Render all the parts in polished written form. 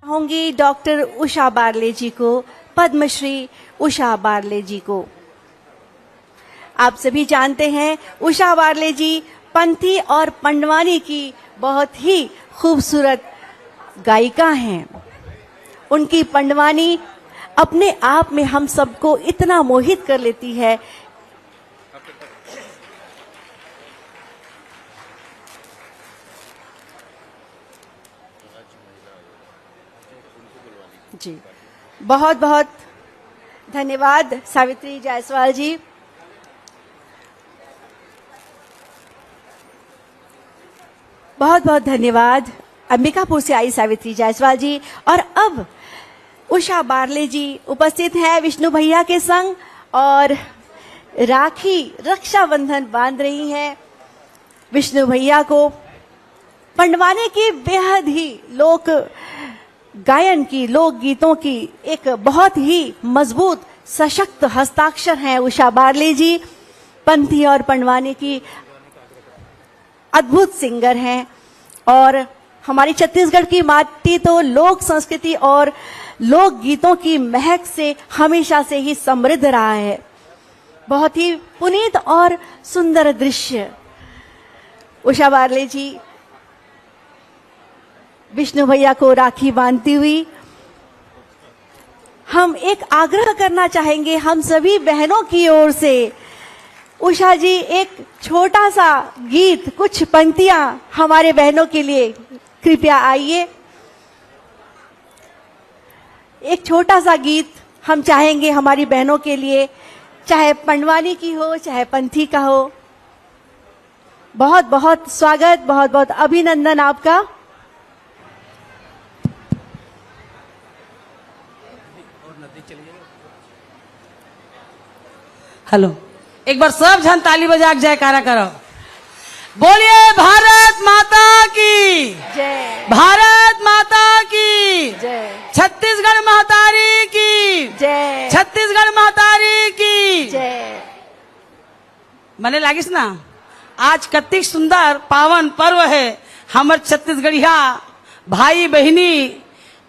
होंगी doctor Usha barley जी को, Padmashri Usha barley जी को। आप सभी जानते हैं उषा बारले जी पंथी और पंडवानी की बहुत ही खूबसूरत गायिका हैं। उनकी पंडवानी अपने आप में हम सबको इतना मोहित कर लेती है। जी, बहुत बहुत धन्यवाद सावित्री जायसवाल जी। बहुत बहुत धन्यवाद अंबिकापुर से आई सावित्री जायसवाल जी। और अब उषा बारले जी उपस्थित हैं विष्णु भैया के संग और राखी रक्षाबंधन बांध रही हैं विष्णु भैया को। पंडवानी की बेहद ही लोक गायन की, लोक गीतों की एक बहुत ही मजबूत सशक्त हस्ताक्षर हैं उषा बारले जी। पंथी और पंडवानी की अद्भुत सिंगर हैं और हमारी छत्तीसगढ़ की माटी तो लोक संस्कृति और लोक गीतों की महक से हमेशा से ही समृद्ध रहा है। बहुत ही पुनीत और सुंदर दृश्य। उषा बारले जी विष्णु भैया को राखी बांधती हुई हम एक आग्रह करना चाहेंगे हम सभी बहनों की ओर से। उषा जी एक छोटा सा गीत, कुछ पंक्तियां हमारे बहनों के लिए कृपया आइए। एक छोटा सा गीत हम चाहेंगे हमारी बहनों के लिए, चाहे पंडवानी की हो चाहे पंथी का हो। बहुत बहुत स्वागत, बहुत बहुत अभिनंदन आपका। हेलो, एक बार सब जन ताली बजा के जयकारा करो। बोलिए भारत माता की जय, भारत माता की जय, छत्तीसगढ़ महतारी की जय, छत्तीसगढ़ महतारी की जय। मने लागिस ना, आज कतिक सुंदर पावन पर्व है। हमर छत्तीसगढ़िया भाई बहिनी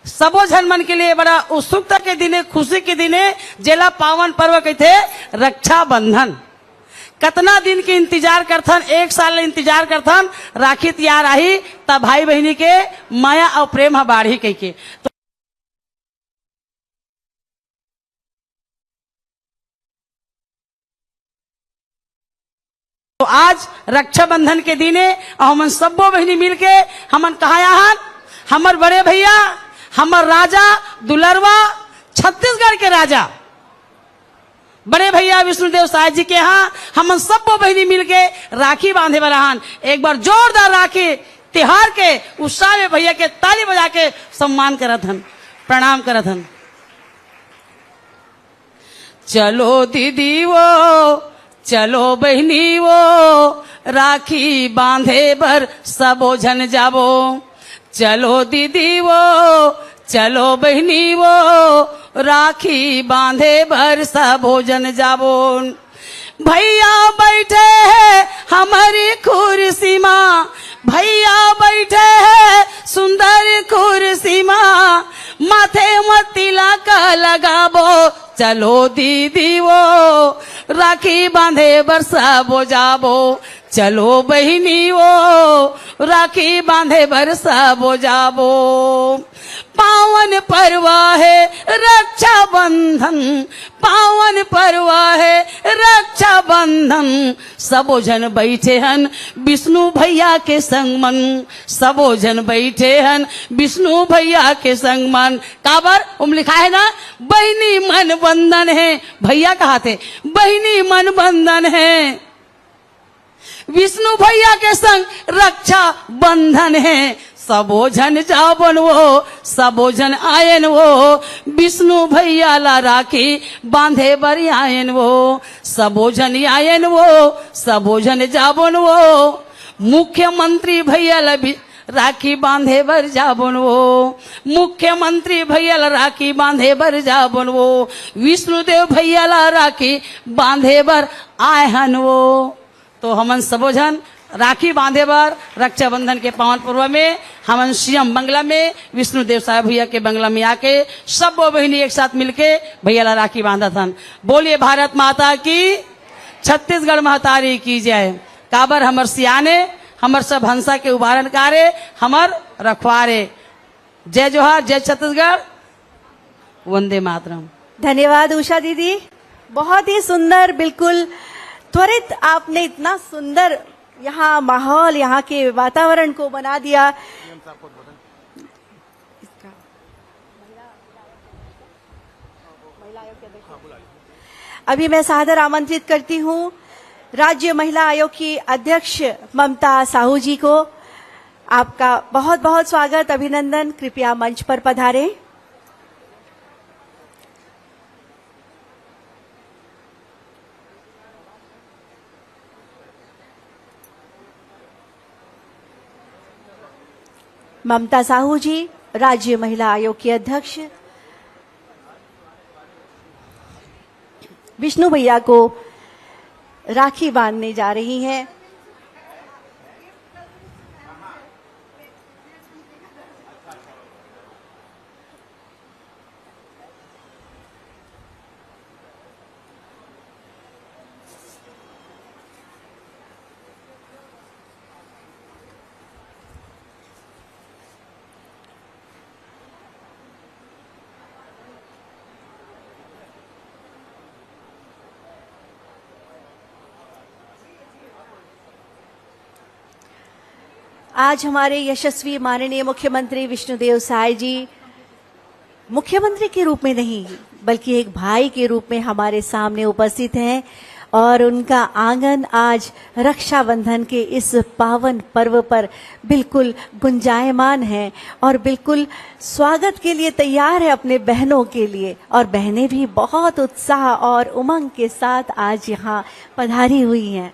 सबो झन मन के लिए बड़ा उत्सुकता के दिने, खुशी के दिने जेला पावन पर्व कहते रक्षाबंधन। कतना दिन के इंतजार करथन, एक साल इंतजार करथन, राखी तैयार आई तब भाई बहिनी के माया और प्रेम ह बाढ़ी कह के। तो आज रक्षाबंधन के दिने हमन सबो बहिनी मिलके हमन कहा हन, हमर बड़े भैया, हमर राजा दुलरवा, छत्तीसगढ़ के राजा बड़े भैया विष्णुदेव साय जी के यहाँ हम सब बहनी मिलके राखी बांधे वाला हन। एक बार जोरदार राखी त्योहार के उत्साह में भैया के ताली बजा के सम्मान करत हन, प्रणाम करत हन। चलो दीदी वो, चलो बहनी वो, राखी बांधे बर सबो झन जाबो। चलो दीदी वो, चलो बहनी वो, राखी बांधे भर सब भोजन जाबो। भैया बैठे हैं हमारी कुर्सी माँ, भैया बैठे हैं सुंदर कुर्सी माँ, माथे में तिलक लगाबो। चलो दीदी वो, राखी बांधे बर सब जाबो। चलो बहिनी वो, राखी बांधे बर सब जाबो। पावन पर्व है रक्षाबंधन, पावन पर्व है रक्षाबंधन। सबो जन बैठे हन विष्णु भैया के संग मन, सबो जन बैठे हन विष्णु भैया के संग मन। काबर उम लिखा है ना, बहिनी मन बंधन है। भैया कहा थे बहिनी मन बंधन है, विष्णु भैया के संग रक्षा बंधन है। सबो जन जाबन वो, सबो जन आयन वो, विष्णु भैया ला राखी बांधे बर आयन वो। सबो जन आयन वो, सबो जन जाबन वो, मुख्यमंत्री भैया ला राखी बांधे बर जाबन वो। मुख्यमंत्री भैया ला राखी बांधे बर जाबन वो। विष्णुदेव भैया ला राखी बांधे बर आयन वो। तो हमन सबो जन राखी बांधे बर रक्षाबंधन के पावन पर्व में हम सीएम बंगला में विष्णुदेव साहब भैया के बंगला में आके सब वो बहनी एक साथ मिलके भैया ला राखी बांधा था। बोलिए भारत माता की, छत्तीसगढ़ महतारी की जय। काबर हमर सियाने, हमर सब हंसा के उदाहरण कारे, हमर रखवारे। जय जोहार, जय छत्तीसगढ़, वंदे मातरम। धन्यवाद उषा दीदी, बहुत ही सुंदर, बिल्कुल त्वरित आपने इतना सुंदर यहाँ माहौल, यहाँ के वातावरण को बना दिया। अभी मैं सादर आमंत्रित करती हूँ राज्य महिला आयोग की अध्यक्ष ममता साहू जी को। आपका बहुत बहुत स्वागत, अभिनंदन। कृपया मंच पर पधारें। ममता साहू जी राज्य महिला आयोग की अध्यक्ष विष्णु भैया को राखी बांधने जा रही हैं। आज हमारे यशस्वी माननीय मुख्यमंत्री विष्णुदेव साय जी मुख्यमंत्री के रूप में नहीं बल्कि एक भाई के रूप में हमारे सामने उपस्थित हैं और उनका आंगन आज रक्षाबंधन के इस पावन पर्व पर बिल्कुल गुंजायमान है और बिल्कुल स्वागत के लिए तैयार है अपने बहनों के लिए। और बहनें भी बहुत उत्साह और उमंग के साथ आज यहाँ पधारी हुई हैं।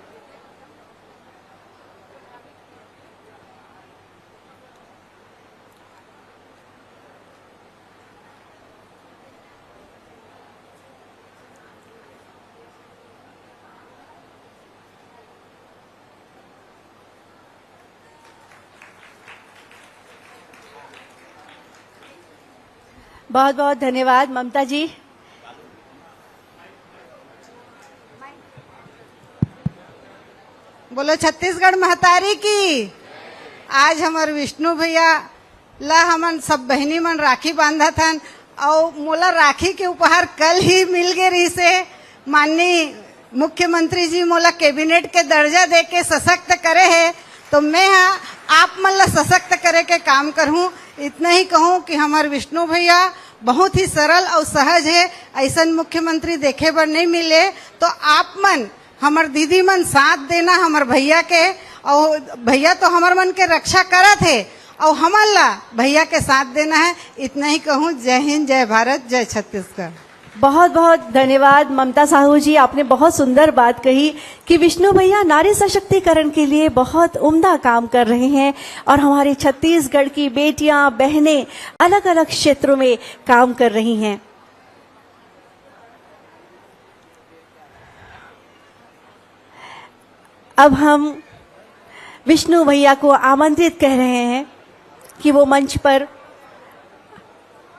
बहुत बहुत धन्यवाद ममता जी। बोलो छत्तीसगढ़ महतारी की। आज हमार विष्णु भैया ला हमन सब बहनी मन राखी बांधा थन और मोला राखी के उपहार कल ही मिल गए रही से। माननीय मुख्यमंत्री जी मोला कैबिनेट के दर्जा दे के सशक्त करे है तो मैं आप मन ला सशक्त करे के काम करूं। इतना ही कहूं कि हमार विष्णु भैया बहुत ही सरल और सहज है, ऐसा मुख्यमंत्री देखे बर नहीं मिले। तो आप मन हमार दीदी मन साथ देना हमार भैया के, और भैया तो हमार मन के रक्षा करत है और हमार ला भैया के साथ देना है। इतना ही कहूँ। जय हिंद, जय भारत, जय छत्तीसगढ़। बहुत बहुत धन्यवाद ममता साहू जी, आपने बहुत सुंदर बात कही कि विष्णु भैया नारी सशक्तिकरण के लिए बहुत उम्दा काम कर रहे हैं और हमारे छत्तीसगढ़ की बेटियां बहनें अलग अलग क्षेत्रों में काम कर रही हैं। अब हम विष्णु भैया को आमंत्रित कर रहे हैं कि वो मंच पर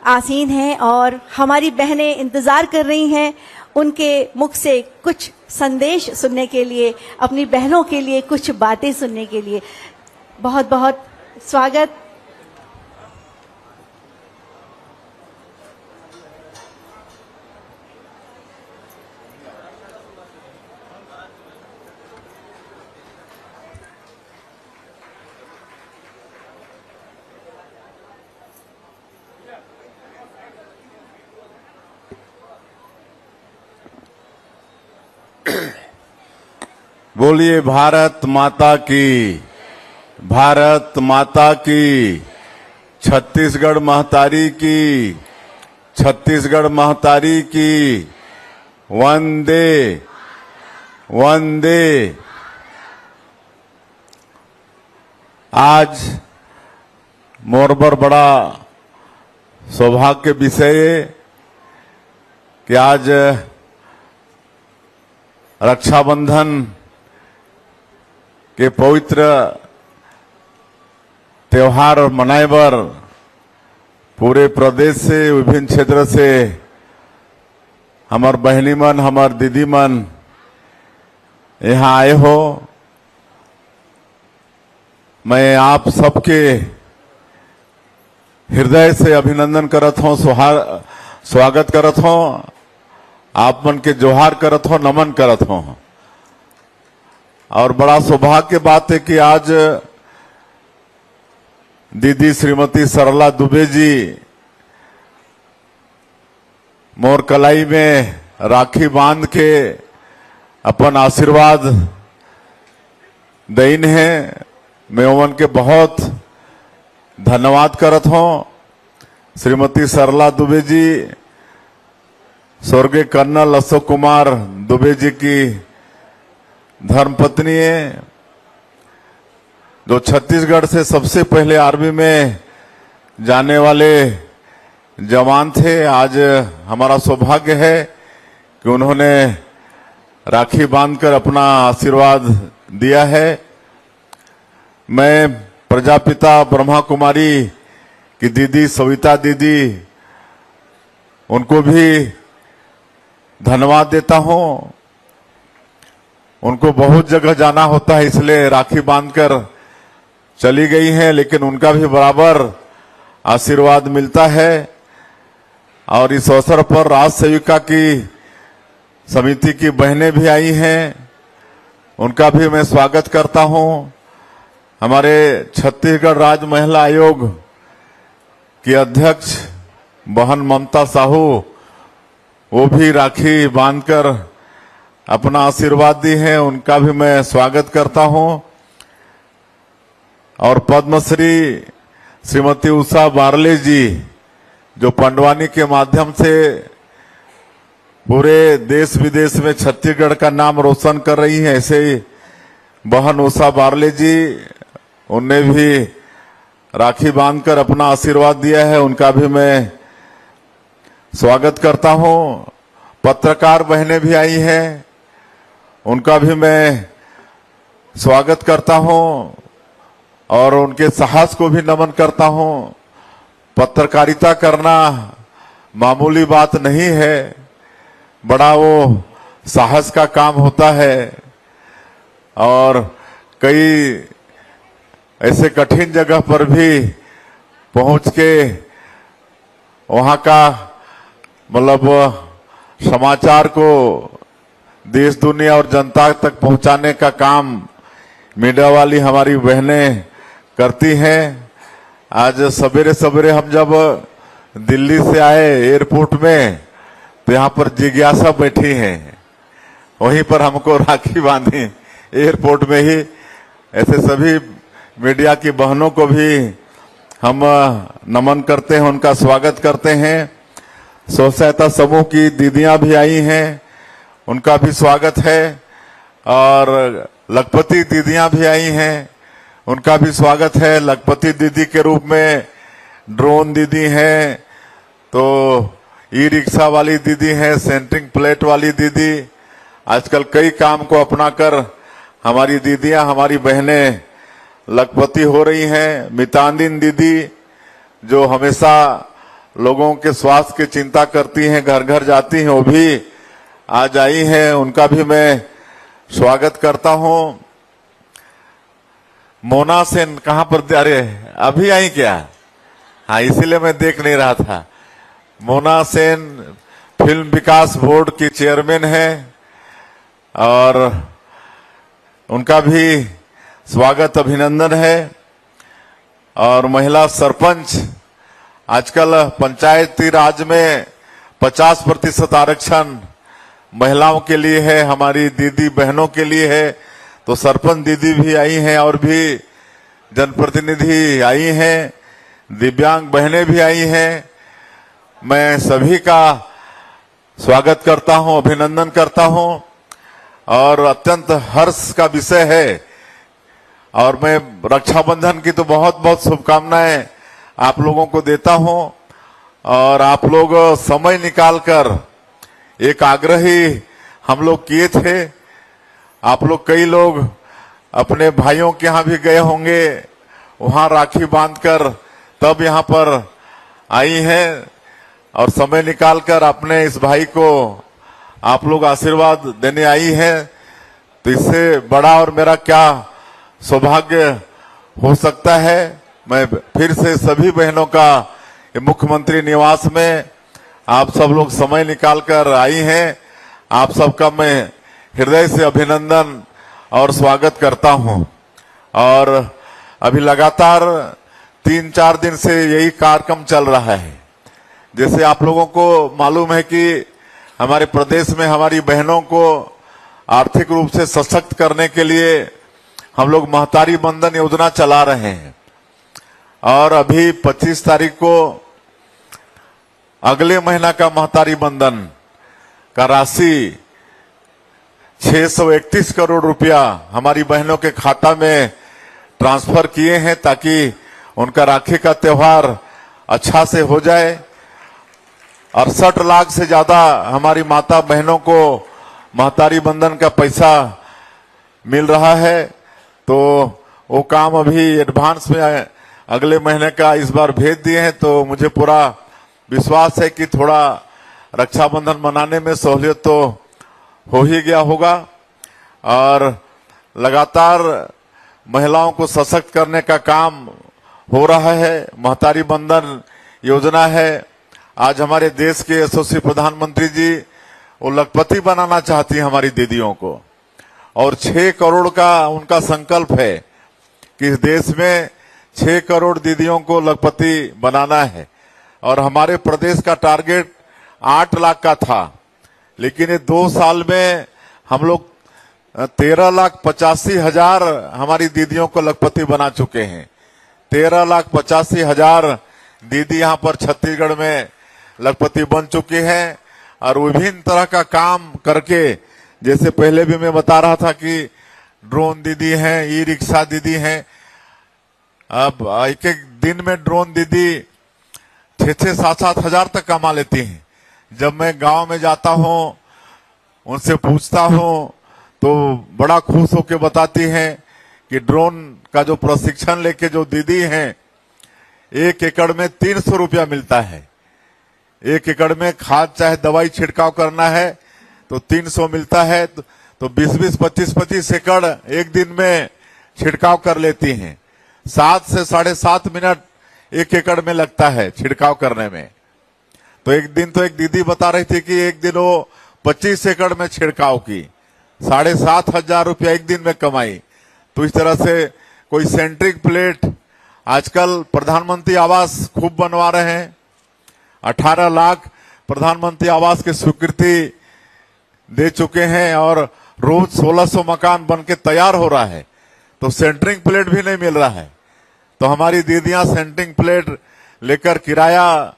आसीन हैं और हमारी बहनें इंतजार कर रही हैं उनके मुख से कुछ संदेश सुनने के लिए, अपनी बहनों के लिए कुछ बातें सुनने के लिए। बहुत बहुत स्वागत। बोलिए भारत माता की, भारत माता की, छत्तीसगढ़ महतारी की, छत्तीसगढ़ महतारी की, वंदे वंदे। आज मोरबर बड़ा सौभाग्य के विषय है कि आज रक्षाबंधन के पवित्र त्योहार मनाए बर पूरे प्रदेश से विभिन्न क्षेत्र से हमार बहनी मन हमार दीदी मन यहाँ आए हो। मैं आप सबके हृदय से अभिनंदन करत हूँ, स्वागत करत हूँ, आप मन के जोहार करत हूँ, नमन करत हूँ। और बड़ा सौभाग्य की बात है कि आज दीदी श्रीमती सरला दुबे जी मोर कलाई में राखी बांध के अपन आशीर्वाद देन है। मैं उमन के बहुत धन्यवाद करत हूँ। श्रीमती सरला दुबे जी स्वर्गीय कर्नल अशोक कुमार दुबे जी की धर्मपत्नी है, जो छत्तीसगढ़ से सबसे पहले आर्मी में जाने वाले जवान थे। आज हमारा सौभाग्य है कि उन्होंने राखी बांधकर अपना आशीर्वाद दिया है। मैं प्रजापिता ब्रह्मा कुमारी की दीदी सविता दीदी, उनको भी धन्यवाद देता हूं। उनको बहुत जगह जाना होता है, इसलिए राखी बांधकर चली गई हैं, लेकिन उनका भी बराबर आशीर्वाद मिलता है। और इस अवसर पर राज सेविका की समिति की बहनें भी आई हैं, उनका भी मैं स्वागत करता हूं। हमारे छत्तीसगढ़ राज्य महिला आयोग की अध्यक्ष बहन ममता साहू, वो भी राखी बांधकर अपना आशीर्वाद दी है, उनका भी मैं स्वागत करता हूं। और पद्मश्री श्रीमती उषा बारले जी, जो पंडवानी के माध्यम से पूरे देश विदेश में छत्तीसगढ़ का नाम रोशन कर रही हैं, ऐसे ही बहन उषा बारले जी, उनने भी राखी बांधकर अपना आशीर्वाद दिया है, उनका भी मैं स्वागत करता हूं। पत्रकार बहनें भी आई हैं, उनका भी मैं स्वागत करता हूं और उनके साहस को भी नमन करता हूं। पत्रकारिता करना मामूली बात नहीं है, बड़ा वो साहस का काम होता है। और कई ऐसे कठिन जगह पर भी पहुंच के वहां का मतलब समाचार को देश दुनिया और जनता तक पहुंचाने का काम मीडिया वाली हमारी बहनें करती हैं। आज सवेरे सवेरे हम जब दिल्ली से आए एयरपोर्ट में, तो यहाँ पर जिज्ञासा बैठी हैं, वहीं पर हमको राखी बांधी एयरपोर्ट में ही। ऐसे सभी मीडिया की बहनों को भी हम नमन करते हैं, उनका स्वागत करते हैं। स्व सहायता समूह की दीदियां भी आई हैं, उनका भी स्वागत है। और लखपति दीदियां भी आई हैं, उनका भी स्वागत है। लखपति दीदी के रूप में ड्रोन दीदी हैं, तो ई रिक्शा वाली दीदी हैं, सेंटरिंग प्लेट वाली दीदी। आजकल कई काम को अपनाकर हमारी दीदियां, हमारी बहनें लखपति हो रही हैं। मितांदिन दीदी, जो हमेशा लोगों के स्वास्थ्य की चिंता करती हैं, घर घर जाती हैं, वो भी आज आई हैं, उनका भी मैं स्वागत करता हूं। मोना सेन कहां पर, अरे अभी आई क्या? हाँ, इसीलिए मैं देख नहीं रहा था। मोना सेन फिल्म विकास बोर्ड की चेयरमैन है और उनका भी स्वागत अभिनंदन है। और महिला सरपंच, आजकल पंचायती राज में 50% आरक्षण महिलाओं के लिए है, हमारी दीदी बहनों के लिए है। तो सरपंच दीदी भी आई हैं और भी जनप्रतिनिधि आई हैं, दिव्यांग बहनें भी आई हैं। मैं सभी का स्वागत करता हूं, अभिनंदन करता हूं और अत्यंत हर्ष का विषय है। और मैं रक्षाबंधन की तो बहुत बहुत शुभकामनाएं आप लोगों को देता हूं। और आप लोग समय निकालकर, एक आग्रह ही हम लोग किए थे, आप लोग कई लोग अपने भाइयों के यहाँ भी गए होंगे, वहां राखी बांधकर तब यहाँ पर आई हैं और समय निकालकर अपने इस भाई को आप लोग आशीर्वाद देने आई हैं। तो इससे बड़ा और मेरा क्या सौभाग्य हो सकता है। मैं फिर से सभी बहनों का मुख्यमंत्री निवास में आप सब लोग समय निकालकर आई हैं, आप सबका मैं हृदय से अभिनंदन और स्वागत करता हूं। और अभी लगातार 3-4 दिन से यही कार्यक्रम चल रहा है। जैसे आप लोगों को मालूम है कि हमारे प्रदेश में हमारी बहनों को आर्थिक रूप से सशक्त करने के लिए हम लोग महतारी बंधन योजना चला रहे हैं और अभी 25 तारीख को अगले महीना का महतारी बंधन का राशि 631 करोड़ रुपया हमारी बहनों के खाता में ट्रांसफर किए हैं ताकि उनका राखी का त्योहार अच्छा से हो जाए। 68 लाख से ज्यादा हमारी माता बहनों को महतारी बंधन का पैसा मिल रहा है। तो वो काम अभी एडवांस में अगले महीने का इस बार भेज दिए हैं। तो मुझे पूरा विश्वास है कि थोड़ा रक्षाबंधन मनाने में सहूलियत तो हो ही गया होगा। और लगातार महिलाओं को सशक्त करने का काम हो रहा है। महतारी बंधन योजना है। आज हमारे देश के यशस्वी प्रधानमंत्री जी वो लखपति बनाना चाहती हैं हमारी दीदियों को, और 6 करोड़ का उनका संकल्प है कि इस देश में 6 करोड़ दीदियों को लखपति बनाना है। और हमारे प्रदेश का टारगेट 8 लाख का था, लेकिन ये 2 साल में हम लोग 13,85,000 हमारी दीदियों को लखपति बना चुके हैं। 13,85,000 दीदी यहाँ पर छत्तीसगढ़ में लखपति बन चुकी हैं। और विभिन्न तरह का काम करके, जैसे पहले भी मैं बता रहा था कि ड्रोन दीदी हैं, ई रिक्शा दीदी हैं। अब एक एक दिन में ड्रोन दीदी 6-6, 7-7 हजार तक कमा लेती हैं। जब मैं गांव में जाता हूं, उनसे पूछता हूं तो बड़ा खुश होकर बताती हैं कि ड्रोन का जो प्रशिक्षण लेके जो दीदी हैं, 1 एकड़ में 300 रुपया मिलता है। 1 एकड़ में खाद चाहे दवाई छिड़काव करना है तो 300 मिलता है। तो 20-20, 25-25 एकड़ एक दिन में छिड़काव कर लेती हैं। 7 से 7.5 मिनट 1 एकड़ में लगता है छिड़काव करने में। तो एक दिन तो एक दीदी बता रही थी कि एक दिन वो 25 एकड़ में छिड़काव की, 7,500 रुपया एक दिन में कमाई। तो इस तरह से कोई सेंट्रिक प्लेट, आजकल प्रधानमंत्री आवास खूब बनवा रहे हैं। 18 लाख प्रधानमंत्री आवास की स्वीकृति दे चुके हैं और रोज 1600 मकान बन के तैयार हो रहा है। तो सेंटरिंग प्लेट भी नहीं मिल रहा है। तो हमारी दीदियां सेंटरिंग प्लेट लेकर किराया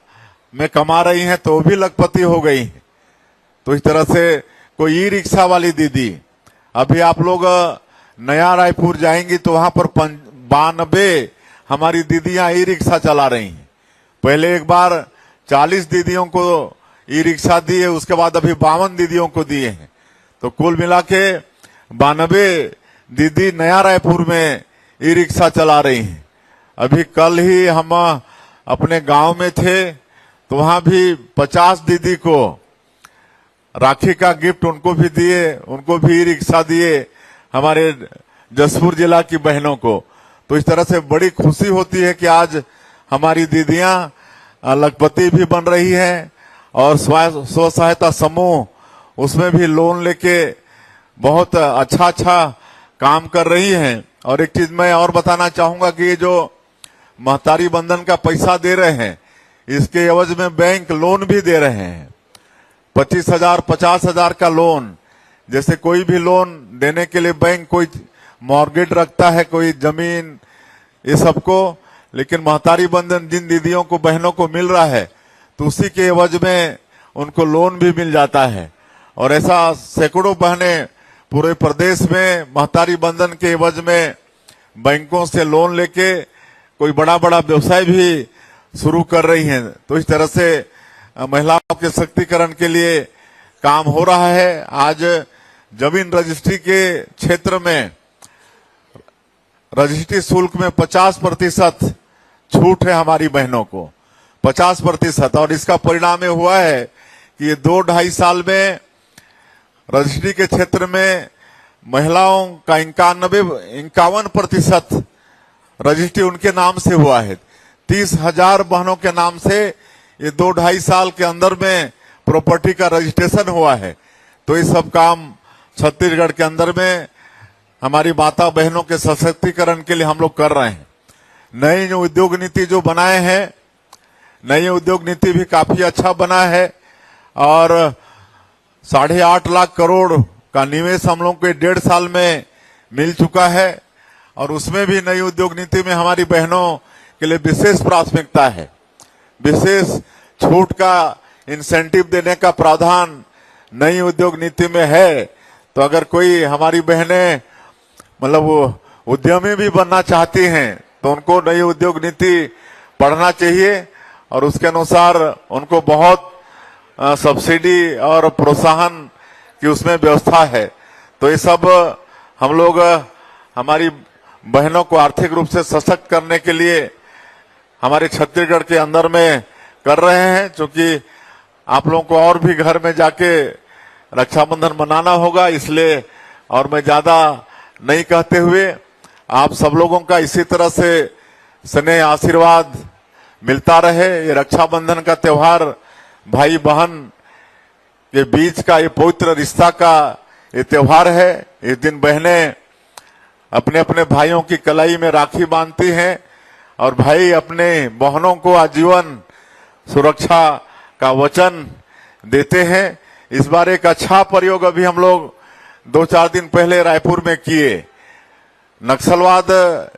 में कमा रही हैं, तो वो भी लखपति हो गई हैं। तो इस तरह से कोई ई रिक्शा वाली दीदी, अभी आप लोग नया रायपुर जाएंगी तो वहां पर 92 हमारी दीदियां ई रिक्शा चला रही हैं। पहले एक बार 40 दीदियों को ई रिक्शा दिए, उसके बाद अभी 52 दीदियों को दिए हैं। तो कुल मिला के 92 दीदी नया रायपुर में ई रिक्शा चला रही हैं। अभी कल ही हम अपने गांव में थे तो वहां भी 50 दीदी को राखी का गिफ्ट उनको भी दिए, उनको भी ई रिक्शा दिए हमारे जसपुर जिला की बहनों को। तो इस तरह से बड़ी खुशी होती है कि आज हमारी दीदियां लखपति भी बन रही हैं और स्व सहायता समूह उसमें भी लोन लेके बहुत अच्छा काम कर रही हैं। और एक चीज मैं और बताना चाहूंगा कि ये जो महतारी बंधन का पैसा दे रहे हैं, इसके एवज में बैंक लोन भी दे रहे हैं। 25,000, 50,000 का लोन। जैसे कोई भी लोन देने के लिए बैंक कोई मॉर्गेज रखता है, कोई जमीन, ये सबको, लेकिन महतारी बंधन जिन दीदियों को, बहनों को मिल रहा है तो उसी के एवज में उनको लोन भी मिल जाता है। और ऐसा सैकड़ों बहनें पूरे प्रदेश में महतारी बंधन के एवज में बैंकों से लोन लेके कोई बड़ा व्यवसाय भी शुरू कर रही हैं। तो इस तरह से महिलाओं के सशक्तिकरण के लिए काम हो रहा है। आज जमीन रजिस्ट्री के क्षेत्र में रजिस्ट्री शुल्क में 50% छूट है हमारी बहनों को, 50%। और इसका परिणाम ये हुआ है कि ये 2-2.5 साल में रजिस्ट्री के क्षेत्र में महिलाओं का 51% रजिस्ट्री उनके नाम से हुआ है। 30,000 बहनों के नाम से ये 2-2.5 साल के अंदर में प्रॉपर्टी का रजिस्ट्रेशन हुआ है। तो ये सब काम छत्तीसगढ़ के अंदर में हमारी माता बहनों के सशक्तिकरण के लिए हम लोग कर रहे हैं। नई जो उद्योग नीति जो बनाए हैं, नई उद्योग नीति भी काफी अच्छा बना है और 8.5 लाख करोड़ का निवेश हम लोग को 1.5 साल में मिल चुका है। और उसमें भी नई उद्योग नीति में हमारी बहनों के लिए विशेष प्राथमिकता है, विशेष छूट का इंसेंटिव देने का प्रावधान नई उद्योग नीति में है। तो अगर कोई हमारी बहनें मतलब वो उद्यमी भी बनना चाहती हैं तो उनको नई उद्योग नीति पढ़ना चाहिए और उसके अनुसार उनको बहुत सब्सिडी और प्रोत्साहन की उसमें व्यवस्था है। तो ये सब हम लोग हमारी बहनों को आर्थिक रूप से सशक्त करने के लिए हमारे छत्तीसगढ़ के अंदर में कर रहे हैं। क्योंकि आप लोगों को और भी घर में जाके रक्षाबंधन मनाना होगा, इसलिए और मैं ज्यादा नहीं कहते हुए आप सब लोगों का इसी तरह से स्नेह आशीर्वाद मिलता रहे। ये रक्षाबंधन का त्योहार भाई बहन के बीच का ये पवित्र रिश्ता का ये त्योहार है। इस दिन बहनें अपने अपने भाइयों की कलाई में राखी बांधती हैं और भाई अपने बहनों को आजीवन सुरक्षा का वचन देते हैं। इस बार एक अच्छा प्रयोग अभी हम लोग 2-4 दिन पहले रायपुर में किए। नक्सलवाद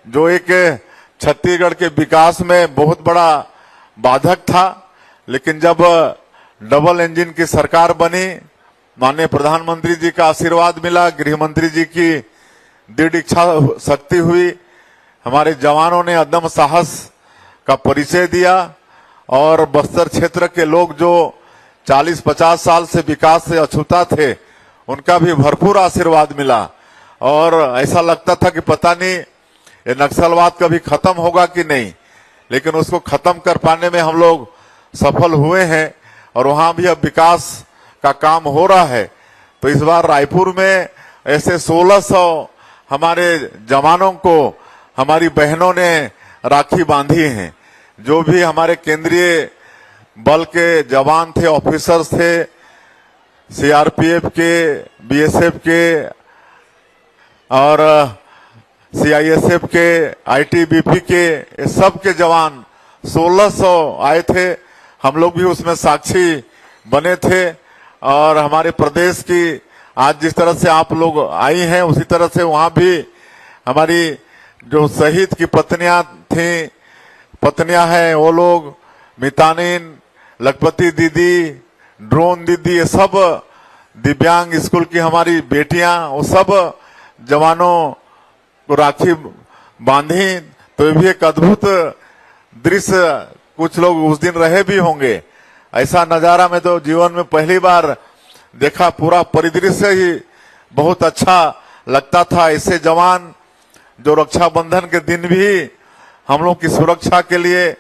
जो एक छत्तीसगढ़ के विकास में बहुत बड़ा बाधक था, लेकिन जब डबल इंजन की सरकार बनी, माननीय प्रधानमंत्री जी का आशीर्वाद मिला, गृह मंत्री जी की दृढ़ इच्छा शक्ति हुई, हमारे जवानों ने अदम्य साहस का परिचय दिया और बस्तर क्षेत्र के लोग जो 40-50 साल से विकास से अछूता थे, उनका भी भरपूर आशीर्वाद मिला। और ऐसा लगता था कि पता नहीं ये नक्सलवाद कभी खत्म होगा कि नहीं, लेकिन उसको खत्म कर पाने में हम लोग सफल हुए हैं और वहां भी अब विकास का काम हो रहा है। तो इस बार रायपुर में ऐसे 1600 हमारे जवानों को हमारी बहनों ने राखी बांधी हैं। जो भी हमारे केंद्रीय बल के जवान थे, ऑफिसर्स थे, सीआरपीएफ के, बीएसएफ के और सीआईएसएफ के, आईटीबीपी के, ये सब के जवान 1600 आए थे। हम लोग भी उसमें साक्षी बने थे और हमारे प्रदेश की आज जिस तरह से आप लोग आई हैं, उसी तरह से वहां भी हमारी जो शहीद की पत्नियां हैं, वो लोग मितानिन, लखपति दीदी, ड्रोन दीदी, ये सब दिव्यांग स्कूल की हमारी बेटियां, वो सब जवानों को राखी बांधी। तो ये भी एक अद्भुत दृश्य, कुछ लोग उस दिन रहे भी होंगे। ऐसा नजारा मैं तो जीवन में पहली बार देखा। पूरा परिदृश्य ही बहुत अच्छा लगता था। ऐसे जवान जो रक्षाबंधन के दिन भी हम लोग की सुरक्षा के लिए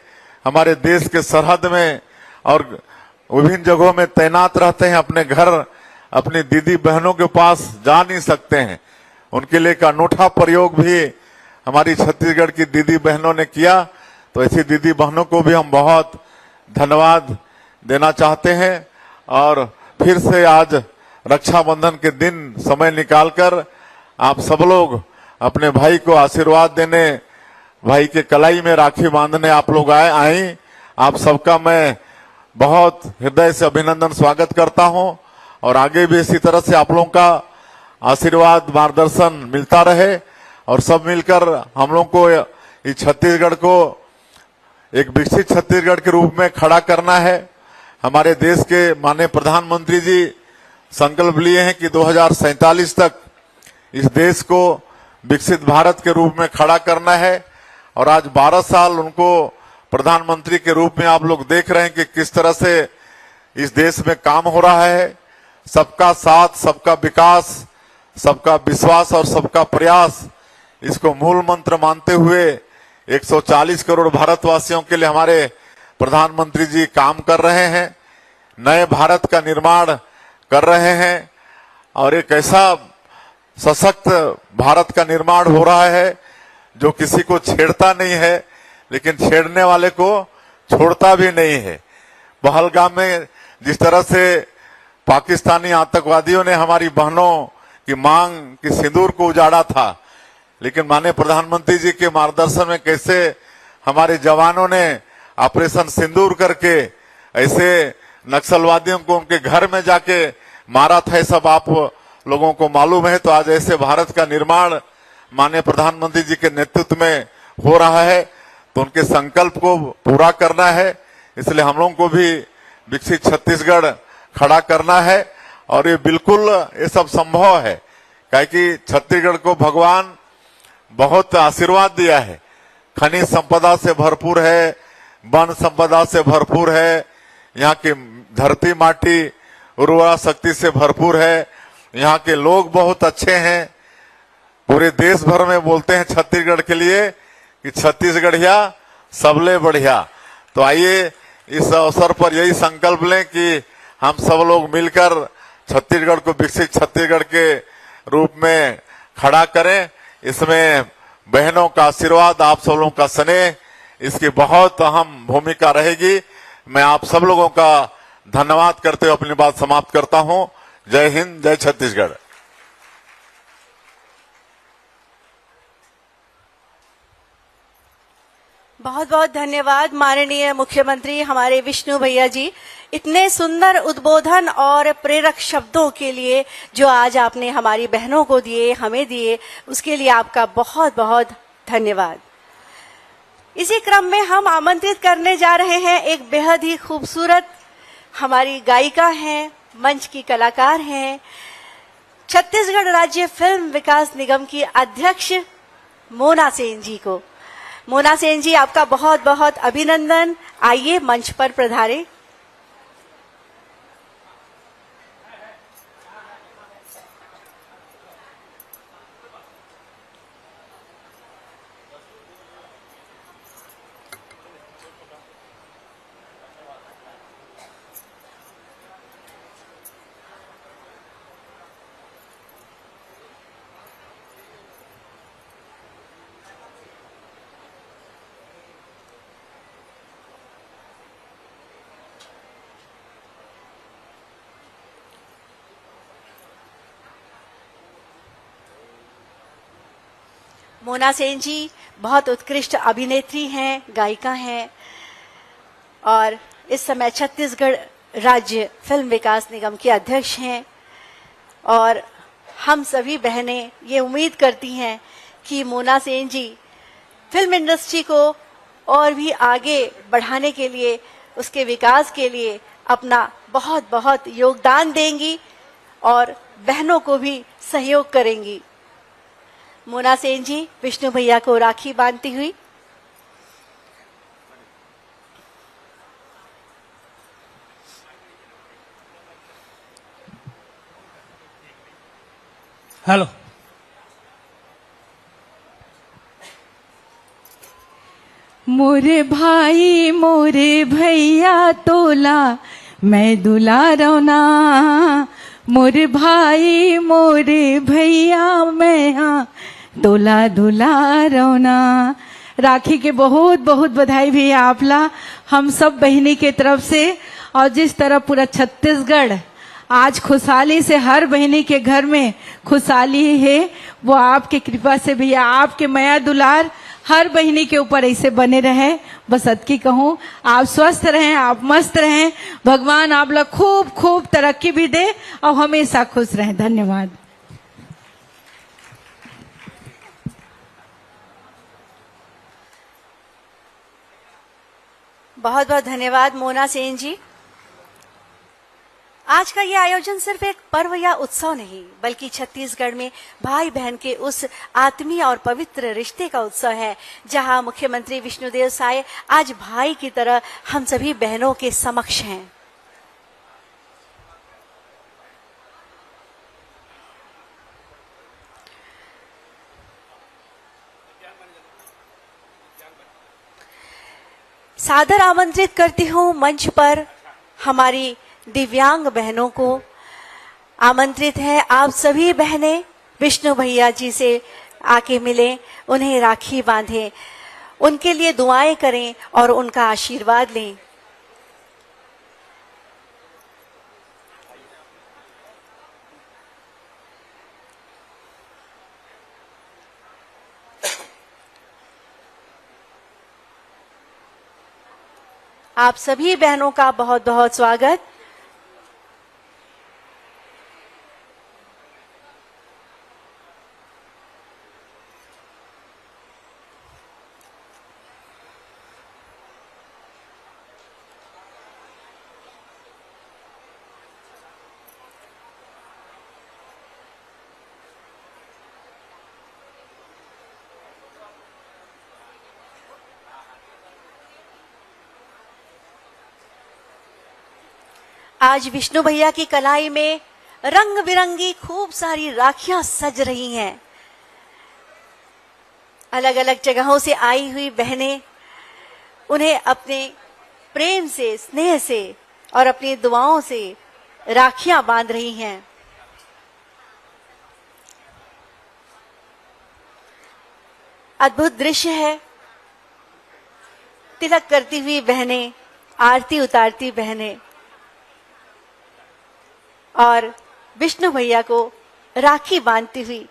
हमारे देश के सरहद में और विभिन्न जगहों में तैनात रहते हैं, अपने घर अपनी दीदी बहनों के पास जा नहीं सकते हैं, उनके लिए एक अनूठा प्रयोग भी हमारी छत्तीसगढ़ की दीदी बहनों ने किया। तो ऐसी दीदी बहनों को भी हम बहुत धन्यवाद देना चाहते हैं। और फिर से आज रक्षाबंधन के दिन समय निकालकर आप सब लोग अपने भाई को आशीर्वाद देने, भाई के कलाई में राखी बांधने आप लोग आई। आप सबका मैं बहुत हृदय से अभिनंदन स्वागत करता हूं और आगे भी इसी तरह से आप लोगों का आशीर्वाद मार्गदर्शन मिलता रहे और सब मिलकर हम लोग को इस छत्तीसगढ़ को एक विकसित छत्तीसगढ़ के रूप में खड़ा करना है। हमारे देश के माननीय प्रधानमंत्री जी संकल्प लिए हैं कि 2047 तक इस देश को विकसित भारत के रूप में खड़ा करना है। और आज 12 साल उनको प्रधानमंत्री के रूप में आप लोग देख रहे हैं कि किस तरह से इस देश में काम हो रहा है। सबका साथ, सबका विकास, सबका विश्वास और सबका प्रयास, इसको मूल मंत्र मानते हुए 140 करोड़ भारतवासियों के लिए हमारे प्रधानमंत्री जी काम कर रहे हैं, नए भारत का निर्माण कर रहे हैं और एक ऐसा सशक्त भारत का निर्माण हो रहा है जो किसी को छेड़ता नहीं है, लेकिन छेड़ने वाले को छोड़ता भी नहीं है। पहलगाम में जिस तरह से पाकिस्तानी आतंकवादियों ने हमारी बहनों की मांग की सिंदूर को उजाड़ा था, लेकिन माननीय प्रधानमंत्री जी के मार्गदर्शन में कैसे हमारे जवानों ने ऑपरेशन सिंदूर करके ऐसे नक्सलवादियों को उनके घर में जाके मारा था, ये सब आप लोगों को मालूम है। तो आज ऐसे भारत का निर्माण माननीय प्रधानमंत्री जी के नेतृत्व में हो रहा है, तो उनके संकल्प को पूरा करना है। इसलिए हम लोगों को भी विकसित छत्तीसगढ़ खड़ा करना है और ये बिल्कुल ये सब संभव है, काहे कि छत्तीसगढ़ को भगवान बहुत आशीर्वाद दिया है। खनिज संपदा से भरपूर है, वन संपदा से भरपूर है, यहाँ की धरती माटी उर्वरा शक्ति से भरपूर है, यहाँ के लोग बहुत अच्छे हैं। पूरे देश भर में बोलते हैं छत्तीसगढ़ के लिए कि छत्तीसगढ़िया सबले बढ़िया। तो आइए इस अवसर पर यही संकल्प लें कि हम सब लोग मिलकर छत्तीसगढ़ को विकसित छत्तीसगढ़ के रूप में खड़ा करें। इसमें बहनों का आशीर्वाद, आप सब लोगों का स्नेह, इसकी बहुत अहम भूमिका रहेगी। मैं आप सब लोगों का धन्यवाद करते हुए अपनी बात समाप्त करता हूं। जय हिंद, जय छत्तीसगढ़। बहुत बहुत धन्यवाद माननीय मुख्यमंत्री हमारे विष्णु भैया जी, इतने सुंदर उद्बोधन और प्रेरक शब्दों के लिए जो आज आपने हमारी बहनों को दिए, हमें दिए, उसके लिए आपका बहुत बहुत धन्यवाद। इसी क्रम में हम आमंत्रित करने जा रहे हैं एक बेहद ही खूबसूरत हमारी गायिका हैं, मंच की कलाकार हैं, छत्तीसगढ़ राज्य फिल्म विकास निगम की अध्यक्ष मोना सेन जी को। मोना सेन जी, आपका बहुत बहुत अभिनंदन। आइए मंच पर पधारें। मोना सेन जी बहुत उत्कृष्ट अभिनेत्री हैं, गायिका हैं और इस समय छत्तीसगढ़ राज्य फिल्म विकास निगम की अध्यक्ष हैं। और हम सभी बहनें ये उम्मीद करती हैं कि मोना सेन जी फिल्म इंडस्ट्री को और भी आगे बढ़ाने के लिए, उसके विकास के लिए अपना बहुत बहुत योगदान देंगी और बहनों को भी सहयोग करेंगी। मोना सेन जी विष्णु भैया को राखी बांधती हुई। हेलो, मोरे भाई मोरे भैया तोला मैं दुलारो ना, मोरे भाई मोरे भैया मैं हाँ तोला दुलारो ना। राखी के बहुत बहुत बधाई भी आपला हम सब बहिनी के तरफ से। और जिस तरह पूरा छत्तीसगढ़ आज खुशहाली से हर बहिनी के घर में खुशहाली है, वो आपके कृपा से भैया, आपके माया दुलार हर बहिनी के ऊपर ऐसे बने रहे। बस अतकी कहूँ, आप स्वस्थ रहें, आप मस्त रहें, भगवान आप लोग खूब खूब तरक्की भी दे और हमेशा खुश रहें। धन्यवाद। बहुत बहुत धन्यवाद मोना सेन जी। आज का ये आयोजन सिर्फ एक पर्व या उत्सव नहीं, बल्कि छत्तीसगढ़ में भाई बहन के उस आत्मीय और पवित्र रिश्ते का उत्सव है, जहां मुख्यमंत्री विष्णुदेव साय आज भाई की तरह हम सभी बहनों के समक्ष हैं। सादर आमंत्रित करती हूँ मंच पर हमारी दिव्यांग बहनों को। आमंत्रित है आप सभी बहनें विष्णु भैया जी से आके मिलें, उन्हें राखी बांधें, उनके लिए दुआएं करें और उनका आशीर्वाद लें। आप सभी बहनों का बहुत बहुत स्वागत। आज विष्णु भैया की कलाई में रंग बिरंगी खूब सारी राखियां सज रही हैं। अलग अलग जगहों से आई हुई बहनें उन्हें अपने प्रेम से, स्नेह से और अपनी दुआओं से राखियां बांध रही हैं। अद्भुत दृश्य है। तिलक करती हुई बहनें, आरती उतारती बहनें और विष्णु भैया को राखी बांधती हुई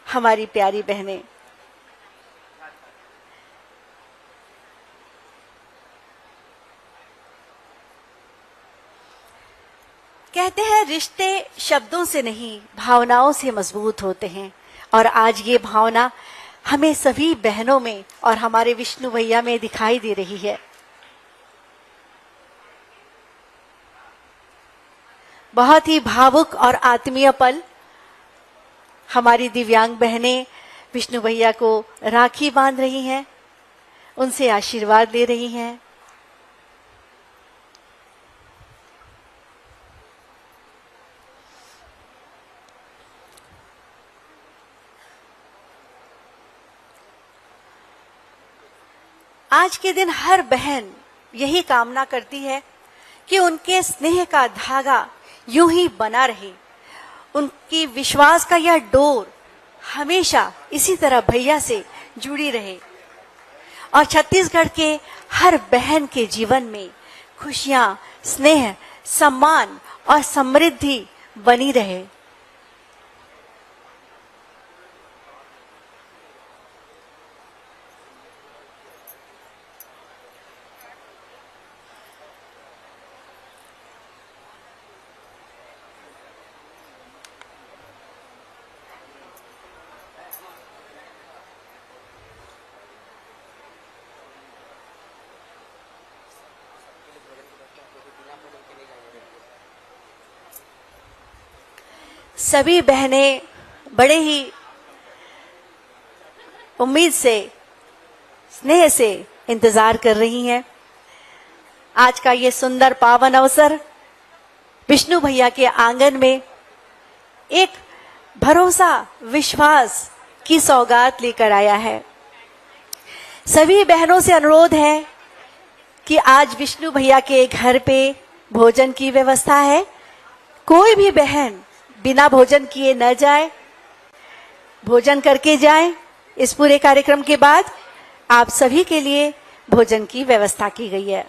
हमारी प्यारी बहनें। कहते हैं रिश्ते शब्दों से नहीं, भावनाओं से मजबूत होते हैं और आज ये भावना हमें सभी बहनों में और हमारे विष्णु भैया में दिखाई दे रही है। बहुत ही भावुक और आत्मीय पल। हमारी दिव्यांग बहनें विष्णु भैया को राखी बांध रही हैं, उनसे आशीर्वाद ले रही हैं। आज के दिन हर बहन यही कामना करती है कि उनके स्नेह का धागा यूं ही बना रहे, उनकी विश्वास का यह डोर हमेशा इसी तरह भैया से जुड़ी रहे और छत्तीसगढ़ के हर बहन के जीवन में खुशियां, स्नेह, सम्मान और समृद्धि बनी रहे। सभी बहनें बड़े ही उम्मीद से, स्नेह से इंतजार कर रही हैं। आज का ये सुंदर पावन अवसर विष्णु भैया के आंगन में एक भरोसा, विश्वास की सौगात लेकर आया है। सभी बहनों से अनुरोध है कि आज विष्णु भैया के घर पे भोजन की व्यवस्था है। कोई भी बहन बिना भोजन किए न जाए, भोजन करके जाए। इस पूरे कार्यक्रम के बाद आप सभी के लिए भोजन की व्यवस्था की गई है।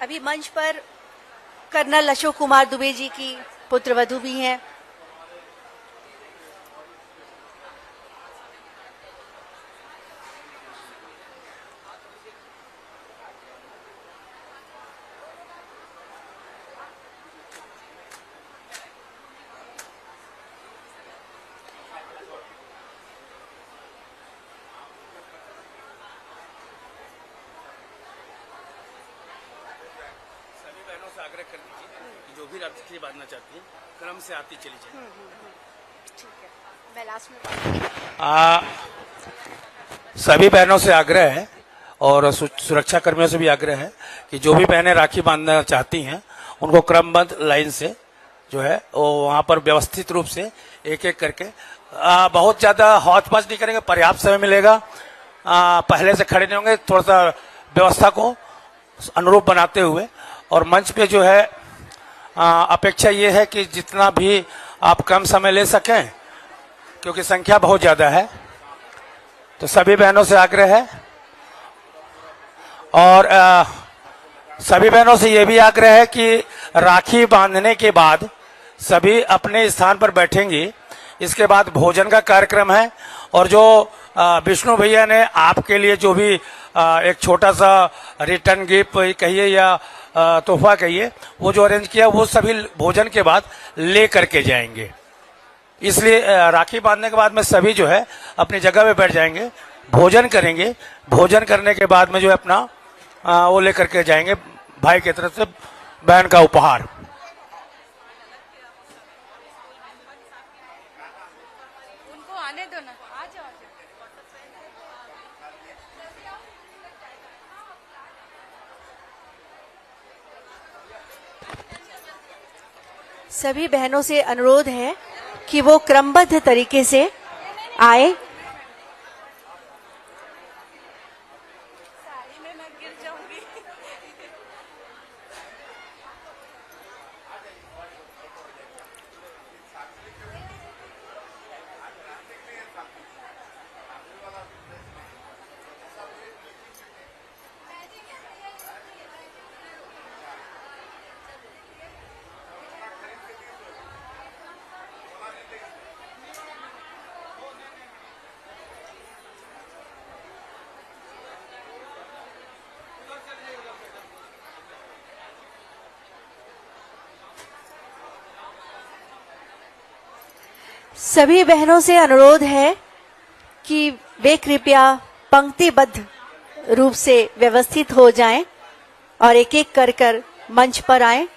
अभी मंच पर कर्नल अशोक कुमार दुबे जी की पुत्रवधू भी हैं। आग्रह कर दीजिए कि जो भी राखी बांधना चाहती हैं क्रम से आती चली जाए। मैं लास्ट में सभी बहनों से आग्रह है और सुरक्षा कर्मियों से भी आग्रह है कि जो भी बहनें राखी बांधना चाहती हैं उनको क्रमबद्ध लाइन से जो है वो वहां पर व्यवस्थित रूप से एक एक करके बहुत ज्यादा हौच पौच नहीं करेंगे, पर्याप्त समय मिलेगा। पहले से खड़े नहीं होंगे, थोड़ा सा व्यवस्था को अनुरूप बनाते हुए। और मंच पे जो है अपेक्षा ये है कि जितना भी आप कम समय ले सकें, क्योंकि संख्या बहुत ज्यादा है, तो सभी बहनों से आग्रह है। और सभी बहनों से यह भी आग्रह है कि राखी बांधने के बाद सभी अपने स्थान पर बैठेंगी। इसके बाद भोजन का कार्यक्रम है और जो विष्णु भैया ने आपके लिए जो भी एक छोटा सा रिटर्न गिफ्ट कहिए या तोहफा कहिए, वो जो अरेंज किया वो सभी भोजन के बाद ले करके जाएंगे। इसलिए राखी बांधने के बाद में सभी जो है अपनी जगह पे बैठ जाएंगे, भोजन करेंगे। भोजन करने के बाद में जो है अपना वो लेकर के जाएंगे भाई की तरफ से बहन का उपहार। उनको आने दो ना, आ जाओ। सभी बहनों से अनुरोध है कि वो क्रमबद्ध तरीके से आए। सभी बहनों से अनुरोध है कि वे कृपया पंक्तिबद्ध रूप से व्यवस्थित हो जाएं और एक एक कर मंच पर आएं।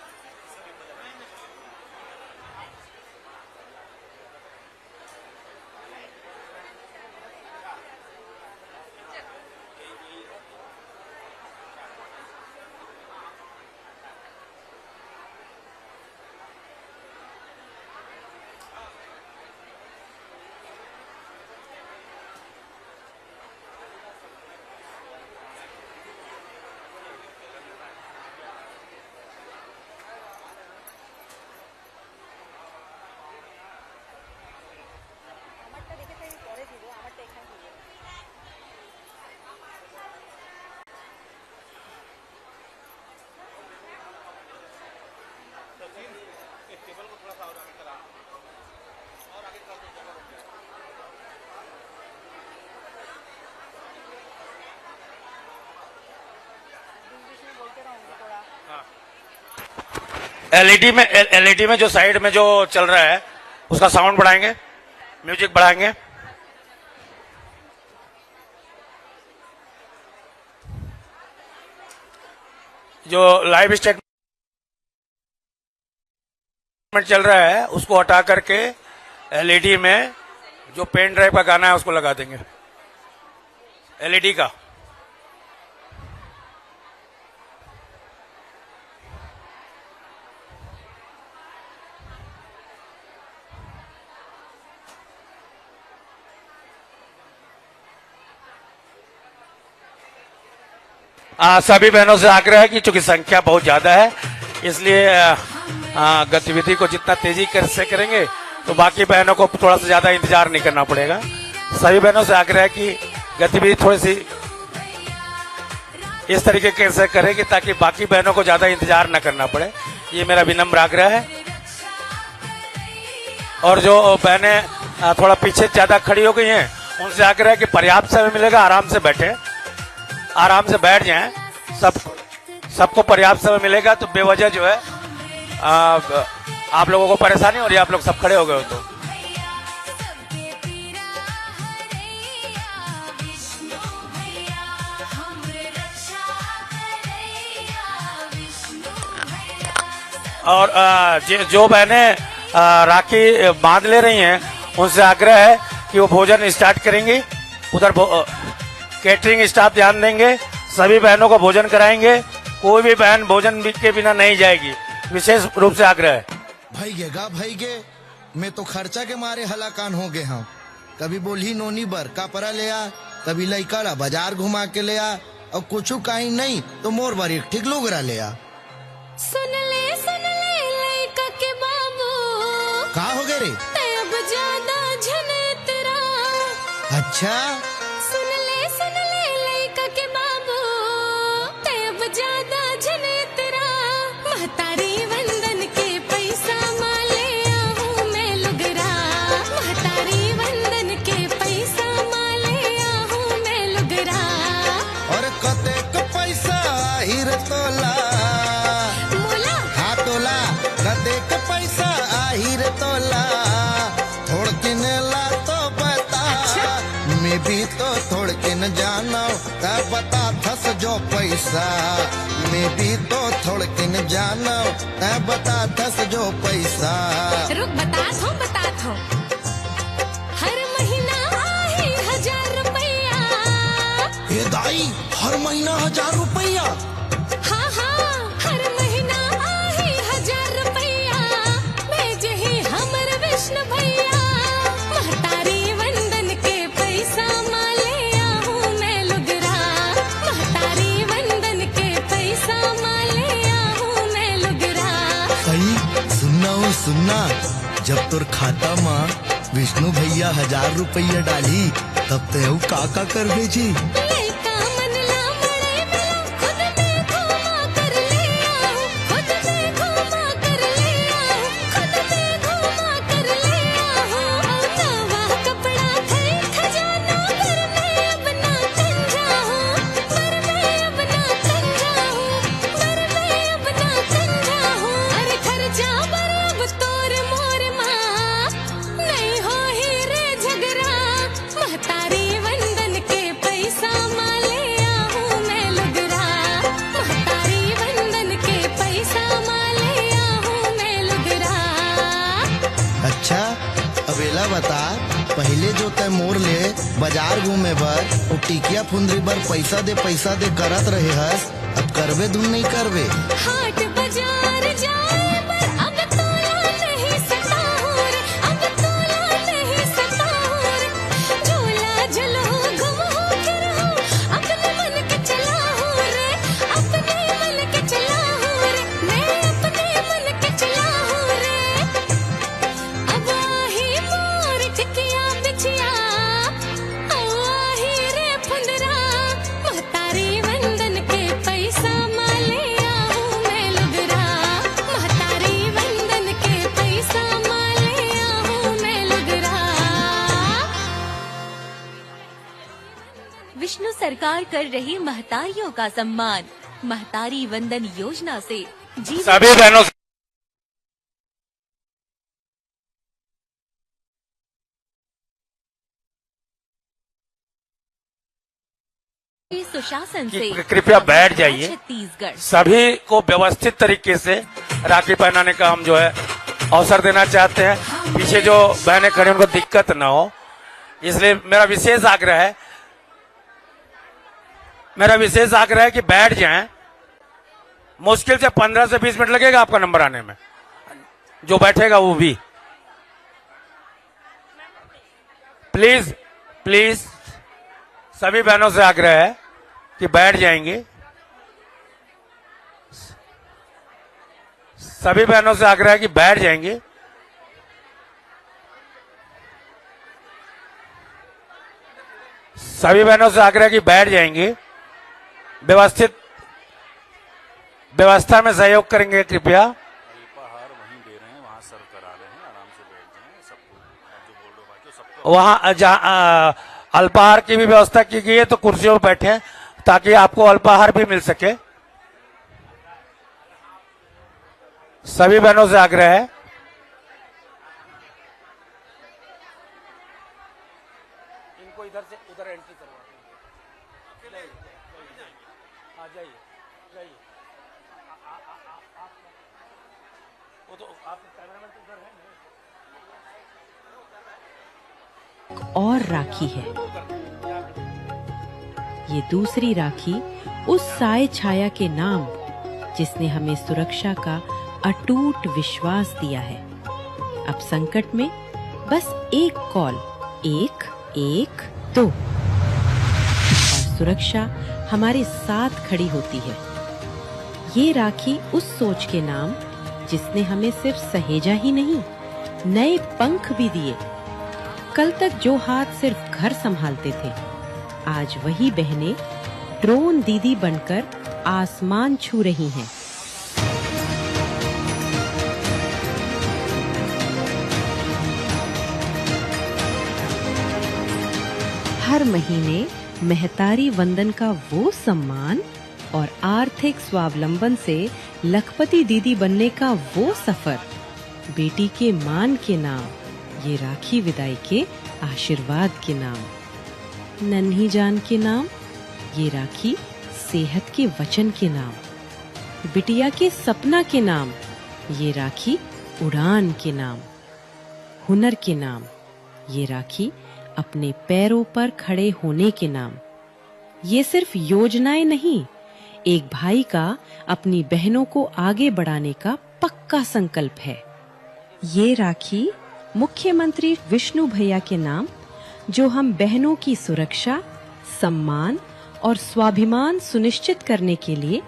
एलईडी में जो साइड में जो चल रहा है उसका साउंड बढ़ाएंगे, म्यूजिक बढ़ाएंगे। जो लाइव स्टेटमेंट चल रहा है उसको हटा करके एलईडी में जो पेन ड्राइव का गाना है उसको लगा देंगे, एलईडी का। सभी बहनों से आग्रह है कि चूंकि संख्या बहुत ज्यादा है इसलिए गतिविधि को जितना तेजी से करेंगे तो बाकी बहनों को थोड़ा सा ज्यादा इंतजार नहीं करना पड़ेगा। सभी बहनों से आग्रह है कि गतिविधि थोड़ी सी इस तरीके से करें कि ताकि बाकी बहनों को ज्यादा इंतजार न करना पड़े, ये मेरा विनम्र आग्रह है। और जो बहनें थोड़ा पीछे ज्यादा खड़ी हो गई हैं उनसे आग्रह है कि पर्याप्त समय मिलेगा, आराम से बैठे, आराम से बैठ जाएं। सबको पर्याप्त समय मिलेगा तो बेवजह जो है आप लोगों को परेशानी हो रही है, आप लोग सब खड़े हो गए हो तो। और जो बहनें राखी बांध ले रही हैं उनसे आग्रह है कि वो भोजन स्टार्ट करेंगी। उधर कैटरिंग स्टाफ ध्यान देंगे, सभी बहनों को भोजन कराएंगे, कोई भी बहन भोजन के बिना नहीं जाएगी, विशेष रूप से आग्रह है। भाई गे मैं तो खर्चा के मारे हलाकान हो गए हूँ। कभी बोली नोनी बर कपड़ा ले आ, कभी लइका ला बाजार घुमा के ले आ, और कुछ कहीं नहीं तो मोर बार एक ठीक लोगरा ले आ। सुन ले लइका के बाबू, का हो गए रे? अब ज्यादा झने तेरा। अच्छा सुन ले लइका के बाबू, अब ज्यादा झने तेरा। महतारी वंदन के पैसा माले आहूं मैं लुगरा। महतारी वंदन के पैसा माले आहूं मैं लुगरा। और कते क पैसा हिर तोला मोला हाँ तोला, कते क पैसा आहिर तोला, थोड़ किन ला तो बता। मैं भी तो थोड़ किन जाना तब बता थस जो पैसा। मैं भी तो थोड़ किन जाना तब बता थस जो पैसा। रुक बता थो हर महीना आही 1000 रुपया। हे दाई हर महीना 1000 रुपया? हाँ हर महीना आही 1000 रुपया। भेजे ही हमर विष्णु भैया। महतारी वंदन के पैसा माले आहूं मैं लुगरा। महतारी वंदन के पैसा माले आहूं मैं लुगरा। सुनना जब तोर खाता माँ विष्णु भैया 1000 रुपया डाली तब ते का कर भेजी? लइका मन ला मड़ई मिला, खुद में घूमा कर ले आहूं। खुद में घूमा कर ले आहूं। खुद में घूमा कर ले आहूं। नवा कपड़ा खरीद खजाना, घर में अब ना कंजा हूँ। घर में अब ना कंजा हूँ। घर में अब ना कंजा हूँ। अरे खर्चा बर अब तोर मोर माँ, नहीं हो ही रे झगड़ा। महतारी वंदन के पैसा माले आहूं मैं लुगरा। महतारी वंदन के पैसा माले आहूं मैं लुगरा। अच्छा अबेला बता, पहले जो तय मोर ले बाजार घूमे बर और टिकिया फुंदरी बर पैसा दे करत रहे हस, अब करबे धुन नहीं करबे? हाट बाजार जाए पर अब तोला नहीं सताहूं रे। अब तोला नहीं सताहूं रे। झूला झुलहूं घुमहूं फिरहूं, अपने मन के चलाहूं रे। अपने मन के चलाहूं रे। मैं अपने मन के चलाहूं रे। अब आही मोर टिकिया बिछिया, आही रे फुंदरा। महतारी वंदन के पैसा माले आहूं मैं लुगरा। महतारी वंदन के पैसा माले आहूं मैं लुगरा। विष्णु सरकार कर रही महतारियों का सम्मान। महतारी वंदन योजना से जीवन सभी बहनों के सुशासन की से कृपया बैठ जाइए। छत्तीसगढ़ सभी को व्यवस्थित तरीके से राखी पहनाने का हम जो है अवसर देना चाहते हैं। पीछे जो बहनें खड़ी हैं, उनको दिक्कत ना हो, इसलिए मेरा विशेष आग्रह है कि बैठ जाएं। मुश्किल से 15 से 20 मिनट लगेगा आपका नंबर आने में, जो बैठेगा वो भी। प्लीज सभी बहनों से आग्रह है कि बैठ जाएंगे। सभी बहनों से आग्रह है कि बैठ जाएंगे। सभी बहनों से आग्रह है कि बैठ जाएंगे। व्यवस्थित व्यवस्था में सहयोग करेंगे कृपया। वहां जहां अल्पाहार की भी व्यवस्था की गई है, तो कुर्सियों पर बैठे ताकि आपको अल्पाहार भी मिल सके। सभी बहनों से आग्रह है। इनको इधर से उधर एंट्री करवा जाइए। और राखी है। ये दूसरी राखी उस साए छाया के नाम जिसने हमें सुरक्षा का अटूट विश्वास दिया है। अब संकट में बस एक कॉल, 112 और सुरक्षा हमारे साथ खड़ी होती है। ये राखी उस सोच के नाम जिसने हमें सिर्फ सहेजा ही नहीं, नए पंख भी दिए। कल तक जो हाथ सिर्फ घर संभालते थे, आज वही बहनें ड्रोन दीदी बनकर आसमान छू रही हैं। हर महीने महतारी वंदन का वो सम्मान और आर्थिक स्वावलंबन से लखपति दीदी बनने का वो सफर, बेटी के मान के नाम, ये राखी विदाई के आशीर्वाद के नाम, नन्ही जान के नाम, ये राखी सेहत के वचन के नाम, बिटिया के सपना के नाम, ये राखी उड़ान के नाम, हुनर के नाम, ये राखी अपने पैरों पर खड़े होने के नाम। ये सिर्फ योजनाएं नहीं, एक भाई का अपनी बहनों को आगे बढ़ाने का पक्का संकल्प है। ये राखी मुख्यमंत्री विष्णु भैया के नाम, जो हम बहनों की सुरक्षा, सम्मान और स्वाभिमान सुनिश्चित करने के लिए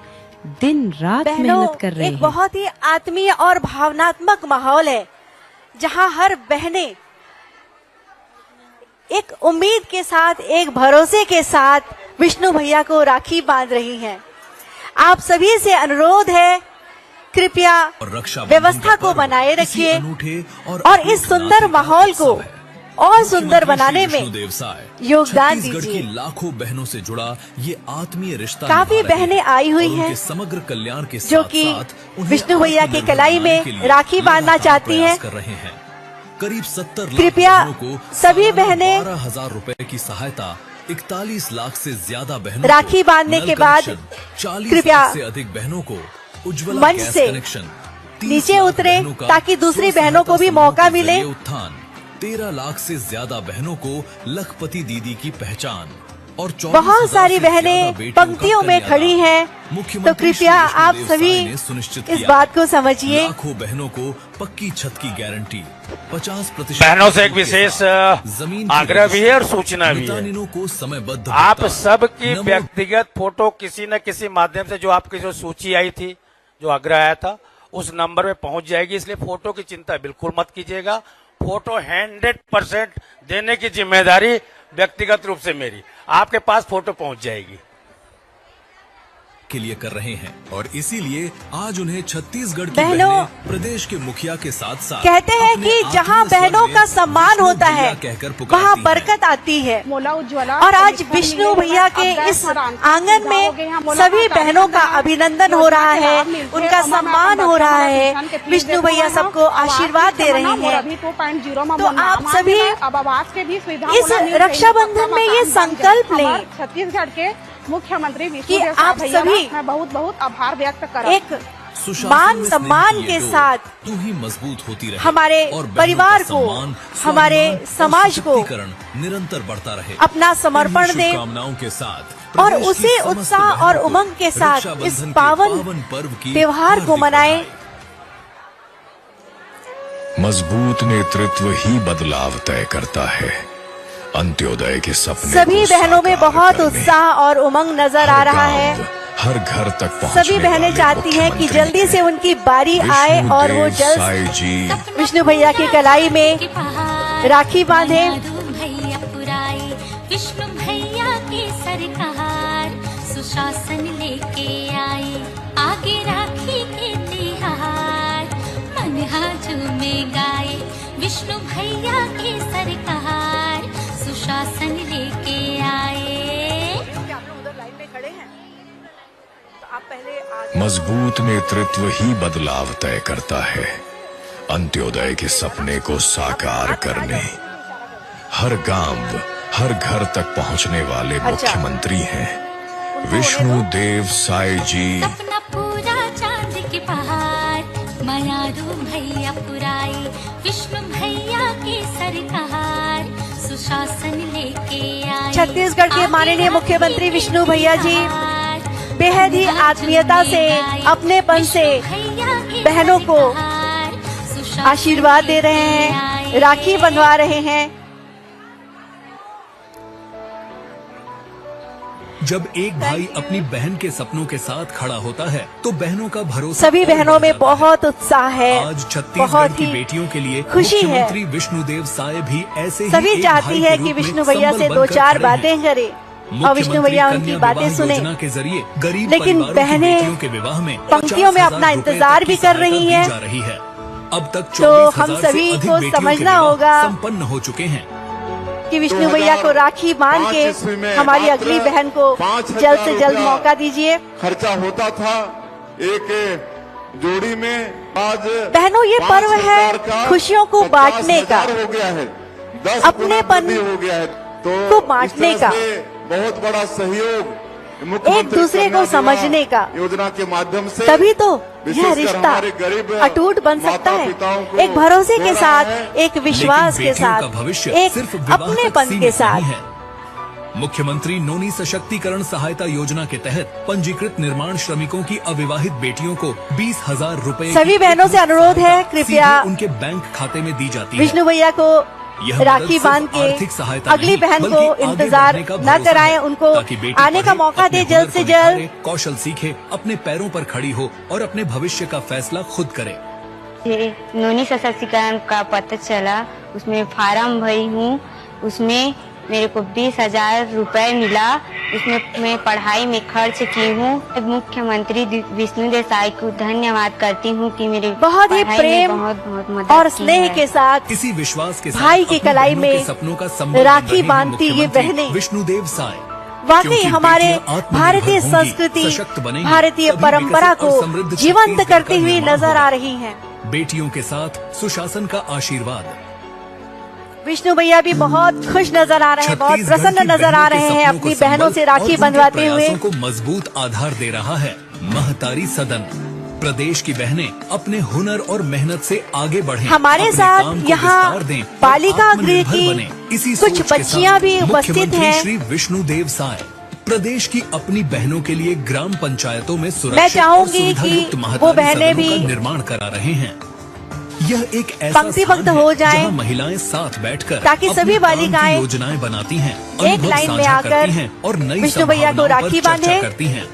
दिन रात मेहनत कर रहे हैं। एक बहुत ही आत्मीय और भावनात्मक माहौल है, जहां हर बहनें एक उम्मीद के साथ, एक भरोसे के साथ विष्णु भैया को राखी बांध रही हैं। आप सभी से अनुरोध है, कृपया व्यवस्था को बनाए रखिए और इस सुंदर माहौल को और सुंदर बनाने में योगदान दीजिए। लाखों बहनों से जुड़ा ये आत्मीय रिश्ता काफी बहनें आई हुई हैं समग्र कल्याण के जो कि विष्णु भैया की कलाई में राखी बांधना चाहती हैं। करीब 70 लाख कृपया को सभी बहनें 12,000 रुपए की सहायता 41 लाख से ज्यादा बहनों राखी को बांधने नल के बाद कनेक्शन, 40 कृपया लाख से अधिक बहनों को उज्ज्वला मंच गैस से कनेक्शन, 30 नीचे लाख उतरे बहनों का ताकि दूसरी स्व बहनों को भी सहायता मौका समूह के मिले। जरिए उत्थान, 13 लाख से ज्यादा बहनों को लखपति दीदी की पहचान और 24,000 बहुत सारी से ज्यादा बहनें बेटियों पंक्तियों का में कन्यादान। खड़ी हैं, मुख्यमंत्री तो कृपया श्री आप विष्णुदेव सभी साय ने सुनिश्चित इस किया। बात को समझिए। लाखों बहनों को पक्की छत की गारंटी, 50% बहनों से एक विशेष आग्रह भी है और सूचना भी है। को समयबद्ध आप भुगतान, सब की नम्र व्यक्तिगत फोटो किसी न किसी माध्यम से, जो आपकी जो सूची आई थी, जो आग्रह आया था, उस नंबर में पहुंच जाएगी। इसलिए फोटो की चिंता बिल्कुल मत कीजिएगा। फोटो 100% देने की जिम्मेदारी व्यक्तिगत रूप से मेरी। आपके पास फोटो पहुंच जाएगी। के लिए कर रहे हैं और इसीलिए आज उन्हें छत्तीसगढ़ की बहनों, बहनें प्रदेश के मुखिया के साथ साथ कहते हैं अपने कि जहां आत्मीय बहनों स्वर में का सम्मान विष्णु होता भैया है, कहकर पुकारती वहां हैं। बरकत आती है। और आज विष्णु भैया के इस आंगन में सभी बहनों का अभिनंदन हो रहा है, उनका सम्मान हो रहा है। विष्णु भैया सबको आशीर्वाद दे रहे हैं। तो आप सभी इस रक्षाबंधन में ये संकल्प लें छत्तीसगढ़ के मुख्यमंत्री कि विष्णुदेव आप साय भैया सभी मैं बहुत बहुत आभार व्यक्त कर एक मान सम्मान के साथ तू ही मजबूत होती रहे हमारे और बहनों परिवार का को, सम्मान, हमारे स्वाभिमान और समाज को सशक्तिकरण निरंतर बढ़ता रहे। अपना समर्पण इन्हीं दें शुभकामनाओं के साथ और प्रदेश की उसी समस्त उत्साह बहनों और को उमंग के साथ रक्षाबंधन इस के पावन पर्व की त्योहार को हार्दिक मनाएं। बधाई। मजबूत नेतृत्व ही बदलाव तय करता है। अंत्योदय के सपने सभी को बहनों में साकार बहुत करने, उत्साह और उमंग नजर आ हर रहा गांव, है। हर घर तक पहुंचने सभी बहनें वाले चाहती हैं कि मुख्यमंत्री जल्दी से उनकी बारी आए और वो विष्णुदेव साय जल्द जी विष्णु भैया की कलाई में राखी बांधे। भैया पुराई विष्णु भैया के सरकार सुशासन लेके आए आगे राखी के तिहार मन हाजू में गाए विष्णु भैया के सरकार सुशासन लेके आए। मजबूत नेतृत्व ही बदलाव तय करता है। अंत्योदय के सपने को साकार करने, हर गांव, हर घर तक पहुंचने वाले मुख्यमंत्री हैं विष्णुदेव साय जी। सपना पूरा चांद के पहाड़ मयारू छत्तीसगढ़ के माननीय मुख्यमंत्री विष्णु भैया जी बेहद ही आत्मीयता से, अपनेपन से बहनों को आशीर्वाद दे रहे हैं, राखी बंधवा रहे हैं। जब एक भाई अपनी बहन के सपनों के साथ खड़ा होता है तो बहनों का भरोसा सभी बहनों में बहुत उत्साह है, आज छत्तीसगढ़ बहुत की ही बेटियों के लिए खुशी है। मुख्यमंत्री विष्णुदेव साय भी ऐसे ही सभी एक चाहती भाई है के कि रूप में विष्णु भैया से संबल दो बनकर चार खड़े हैं। बातें करे और विष्णु भैया उनकी कन्या बातें विवाह सुने, योजना के जरिए गरीब लेकिन परिवारों की बहनें बेटियों के विवाह में पंक्तियों में 50,000 अपना रुपए इंतजार तक भी की कर सहायता रही दी हैं। जा रही है। अब तक तो 24,000 हम से सभी अधिक को बेटियों के समझना विवाह होगा संपन्न हो चुके हैं। कि विष्णु भैया को राखी बांध के हमारी अगली बहन को जल्द से जल्द मौका दीजिए। खर्चा होता था एक जोड़ी में, आज बहनों ये पर्व है खुशियों को बांटने का, हो गया है, 10 अपनेपन हो गया है। तो को बांटने का, बहुत बड़ा सहयोग एक दूसरे को समझने का योजना के माध्यम से, तभी तो यह विशेषकर रिश्ता हमारे गरीब अटूट बन सकता है। माता-पिताओं को एक भरोसे के हो रहा साथ, है। एक विश्वास के लेकिन बेटियों साथ, का भविष्य एक सिर्फ विवाह तक अपनेपन के सीमित साथ। नहीं है। मुख्यमंत्री नोनी सशक्तिकरण सहायता योजना के तहत पंजीकृत निर्माण श्रमिकों की अविवाहित बेटियों को 20,000 रुपए सभी बहनों से अनुरोध है, कृपया उनके बैंक खाते में दी जाती है। विष्णु भैया को यह राखी मदद बांध सिर्फ आर्थिक के सहायता अगली नहीं, बहन बल्कि को आगे इंतजार बढ़ने का न भरोसा कराएं, है, उनको ताकि बेटी आने का पढ़े, मौका अपने दे जल्द हुनर से को जल्द। निखारे, कौशल सीखे, अपने पैरों पर खड़ी हो और अपने भविष्य का फैसला खुद करे। ये नोनी सशक्तिकरण का पता चला, उसमें फार्म भरी हूँ, उसमें मेरे को 20,000 रुपए मिला, उसमें मैं पढ़ाई में खर्च की हूँ। मुख्यमंत्री विष्णु देसाई को धन्यवाद करती हूँ कि मेरे बहुत ही पढ़ाई में प्रेम बहुत मदद और की स्नेह है। के साथ इसी विश्वास के साथ भाई की अपनी कलाई बहनों के में सपनों का संबल बन राखी रही हैं बांधती ये मुख्यमंत्री बहनें। विष्णुदेव साय। वाकई क्योंकि हमारे बेटियां आत्मनिर्भर भारतीय होंगी, संस्कृति, सशक्त बनेंगी, भारतीय तभी परंपरा विकसित और को समृद्ध जीवंत छत्तीसगढ़ करती का हुई निर्माण नजर होगा। आ रही हैं। बेटियों के साथ सुशासन का आशीर्वाद। विष्णु भैया भी बहुत खुश नजर आ रहे हैं, बहुत छत्तीसगढ़ प्रसन्न की नजर आ बहनों के रहे हैं सपनों को अपनी बहनों से संबल राखी और उनके बंधवाते हुए। प्रयासों को मजबूत आधार दे रहा है महतारी सदन। प्रदेश की बहनें अपने हुनर और मेहनत से आगे बढ़ें, हमारे अपने साथ काम को यहाँ विस्तार दें और बालिका गृह आत्मनिर्भर की बनें। इसी कुछ सोच के बच्चियां साथ भी उपस्थित मुख्यमंत्री हैं। श्री विष्णुदेव साय प्रदेश की अपनी बहनों के लिए ग्राम पंचायतों में मैं सुरक्षित और चाहूंगी सुविधायुक्त कि वो महतारी बहनें सदनों का भी निर्माण करा रहे हैं। यह एक ऐसा पंक्तिबद्ध स्थान हो है जाएं, जहां महिलाएं साथ बैठकर ताकि अपने सभी काम की बालिकाएं योजनाएं बनाती हैं, एक अनुभव लाइन में साझा आकर करती हैं और नई विष्णु भैया को संभावनाओं पर राखी चर्चा बांधे। करती हैं।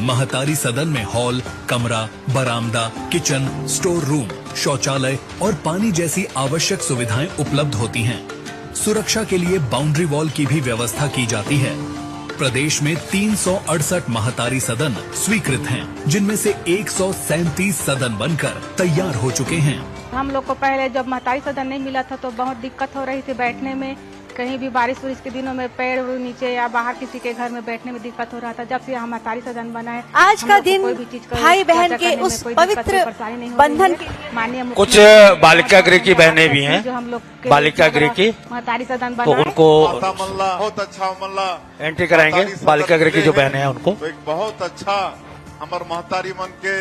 महतारी सदन में हॉल, कमरा, बरामदा, किचन, स्टोर रूम, शौचालय और पानी जैसी आवश्यक सुविधाएं उपलब्ध होती हैं। सुरक्षा के लिए बाउंड्री वॉल की भी व्यवस्था की जाती है। प्रदेश में 368 महतारी सदन स्वीकृत हैं, जिनमें से 137 सदन बनकर तैयार हो चुके हैं। हम लोग को पहले जब महतारी सदन नहीं मिला था तो बहुत दिक्कत हो रही थी बैठने में, कहीं भी बारिश वारिश के दिनों में पेड़ नीचे या बाहर किसी के घर में बैठने में दिक्कत हो रहा था। जब से यहाँ महतारी सदन बना है, आज हम का लोग को दिन कोई भी चीज का भाई बहन चर्चा के करने में उस कोई दिक्कत, पवित्र कोई परेशानी नहीं हो बंधन रही है। माननीय कुछ मुख्यमंत्री बालिका गृह की बहनें भी हैं, जो हम लोग के बालिका गृह की, महतारी सदन तो बना है। उनको माता मल्ला बहुत अच्छा मल्ला एंट्री कराएंगे। बालिका गृह की जो बहनें हैं उनको तो एक बहुत अच्छा हमार महतारी मन के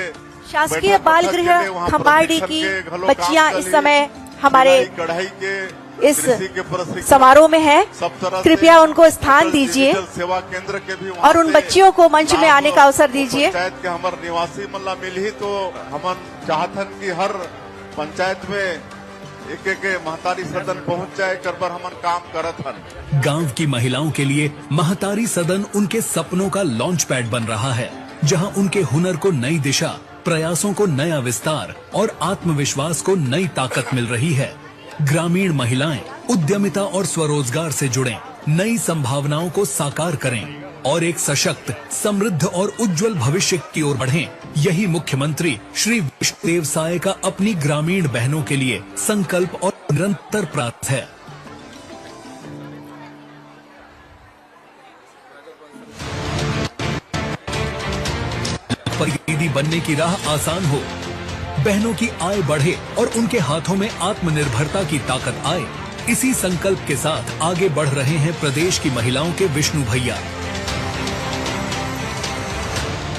शासकीय बैठक बाल पत्थर के गृह लिए वहाँ खम्बाड़ी प्रशिक्षण की के घलों बच्चियां काम इस चली, समय हमारे सिलाई, कढ़ाई के इस कृषि के प्रशिक्षण, समारोह में है। सब तरह से कृपया उनको स्थान अटल दीजिए डिजिटल सेवा केंद्र के भी वहाँ और उन से बच्चियों को मंच में लाभ आने का अवसर दीजिए। पंचायत के हमार निवासी मल्ला मिल ही तो हमन चाहतन की हर पंचायत में एक महतारी सदन पहुंच जाए, कर पर हमन काम करत हन। गांव की महिलाओं के लिए महतारी सदन उनके सपनों का लॉन्च पैड बन रहा है, जहां उनके हुनर को नई दिशा, प्रयासों को नया विस्तार और आत्मविश्वास को नई ताकत मिल रही है। ग्रामीण महिलाएं उद्यमिता और स्वरोजगार से जुड़ें, नई संभावनाओं को साकार करें और एक सशक्त, समृद्ध और उज्जवल भविष्य की ओर बढ़ें। यही मुख्यमंत्री श्री विष्णुदेव साय का अपनी ग्रामीण बहनों के लिए संकल्प और निरंतर प्रयास है। दीदी बनने की राह आसान हो, बहनों की आय बढ़े और उनके हाथों में आत्मनिर्भरता की ताकत आए, इसी संकल्प के साथ आगे बढ़ रहे हैं प्रदेश की महिलाओं के विष्णु भैया।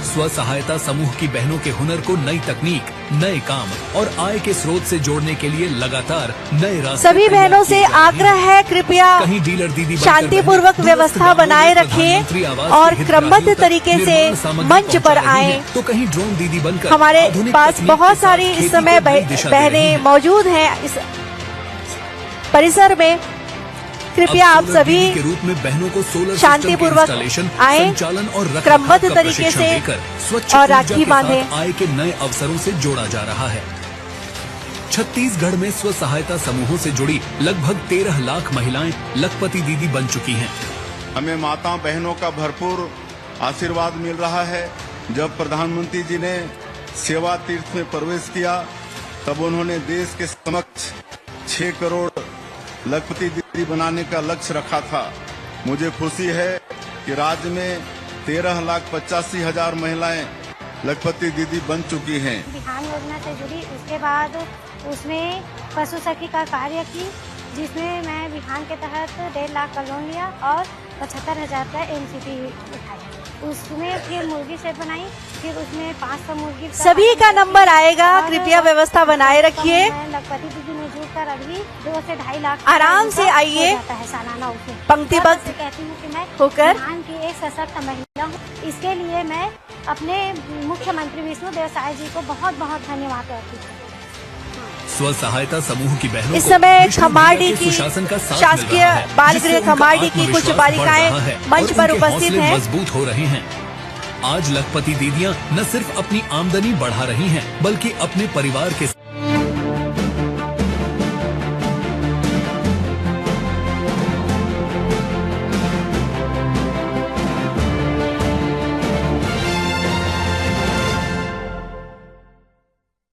स्व सहायता समूह की बहनों के हुनर को नई तकनीक, नए काम और आय के स्रोत से जोड़ने के लिए लगातार नए रास्ते सभी तैयार बहनों किए से जा रहे आग्रह हैं। है, कृपया कहीं डीलर दीदी बनकर शांतिपूर्वक बहनें व्यवस्था दूरस्थ बनाए गांवों में रखें प्रधानमंत्री आवास और के क्रमबद्ध हितग्राहियों तक तरीके से निर्माण सामग्री मंच पर पहुंचा रही आएं। हैं। तो कहीं ड्रोन दीदी बनकर हमारे आधुनिक पास तकनीक बहुत के साथ सारी इस खेती समय को नई दिशा दे रही बहनें हैं। मौजूद हैं इस परिसर में। कृपया अब आप सोलर सभी दीदी के रूप में बहनों को सोलर शांतिपूर्वक सिस्टम के इंस्टॉलेशन, आएं, संचालन और रखरखाव क्रमबद्ध का तरीके प्रशिक्षण से देकर स्वच्छ और ऊर्जा राखी के साथ बांधें। आय के नए अवसरों से जोड़ा जा रहा है। छत्तीसगढ़ में स्व सहायता समूहों से जुड़ी लगभग 13 लाख महिलाएं लखपति दीदी बन चुकी हैं। हमें माताओं बहनों का भरपूर आशीर्वाद मिल रहा है। जब प्रधानमंत्री जी ने सेवा तीर्थ में प्रवेश किया तब उन्होंने देश के समक्ष 6 करोड़ लखपति दीदी बनाने का लक्ष्य रखा था। मुझे खुशी है कि राज्य में 13,85,000 महिलाएं लखपति दीदी बन चुकी हैं। बिहान योजना से जुड़ी, उसके बाद उसमें पशु सखी का कार्य की, जिसमें मैं बिहान के तहत 1.5 लाख का लोन लिया और 75,000 का MCP उठाया। उसमें फिर मुर्गी सेट बनाई, फिर उसमें 500 मुर्गी का सभी का नंबर आएगा, कृपया व्यवस्था बनाए रखिए। लखपति दीदी में जुड़कर अभी 2 से 2.5 लाख आराम से आइए, सालाना उसमें पंक्तिबद्ध मैं कहती हूँ कि मैं होकर बिहान की एक सशक्त महिला हूँ। इसके लिए मैं अपने मुख्यमंत्री विष्णुदेव साय जी को बहुत बहुत धन्यवाद करती हूँ। स्व सहायता समूह की बहनों इस को समय विष्णु खमाड़ी भैया के की सुशासन का साथ मिल शासकीय रहा है, बाल जिससे गृह उनका खमाड़ी की कुछ आत्मविश्वास बालिकाएं बढ़ रहा है मंच और पर उनके उपस्थित हौसले हैं। मजबूत हो रहे हैं। आज लखपति दीदियां न सिर्फ अपनी आमदनी बढ़ा रही हैं, बल्कि अपने परिवार के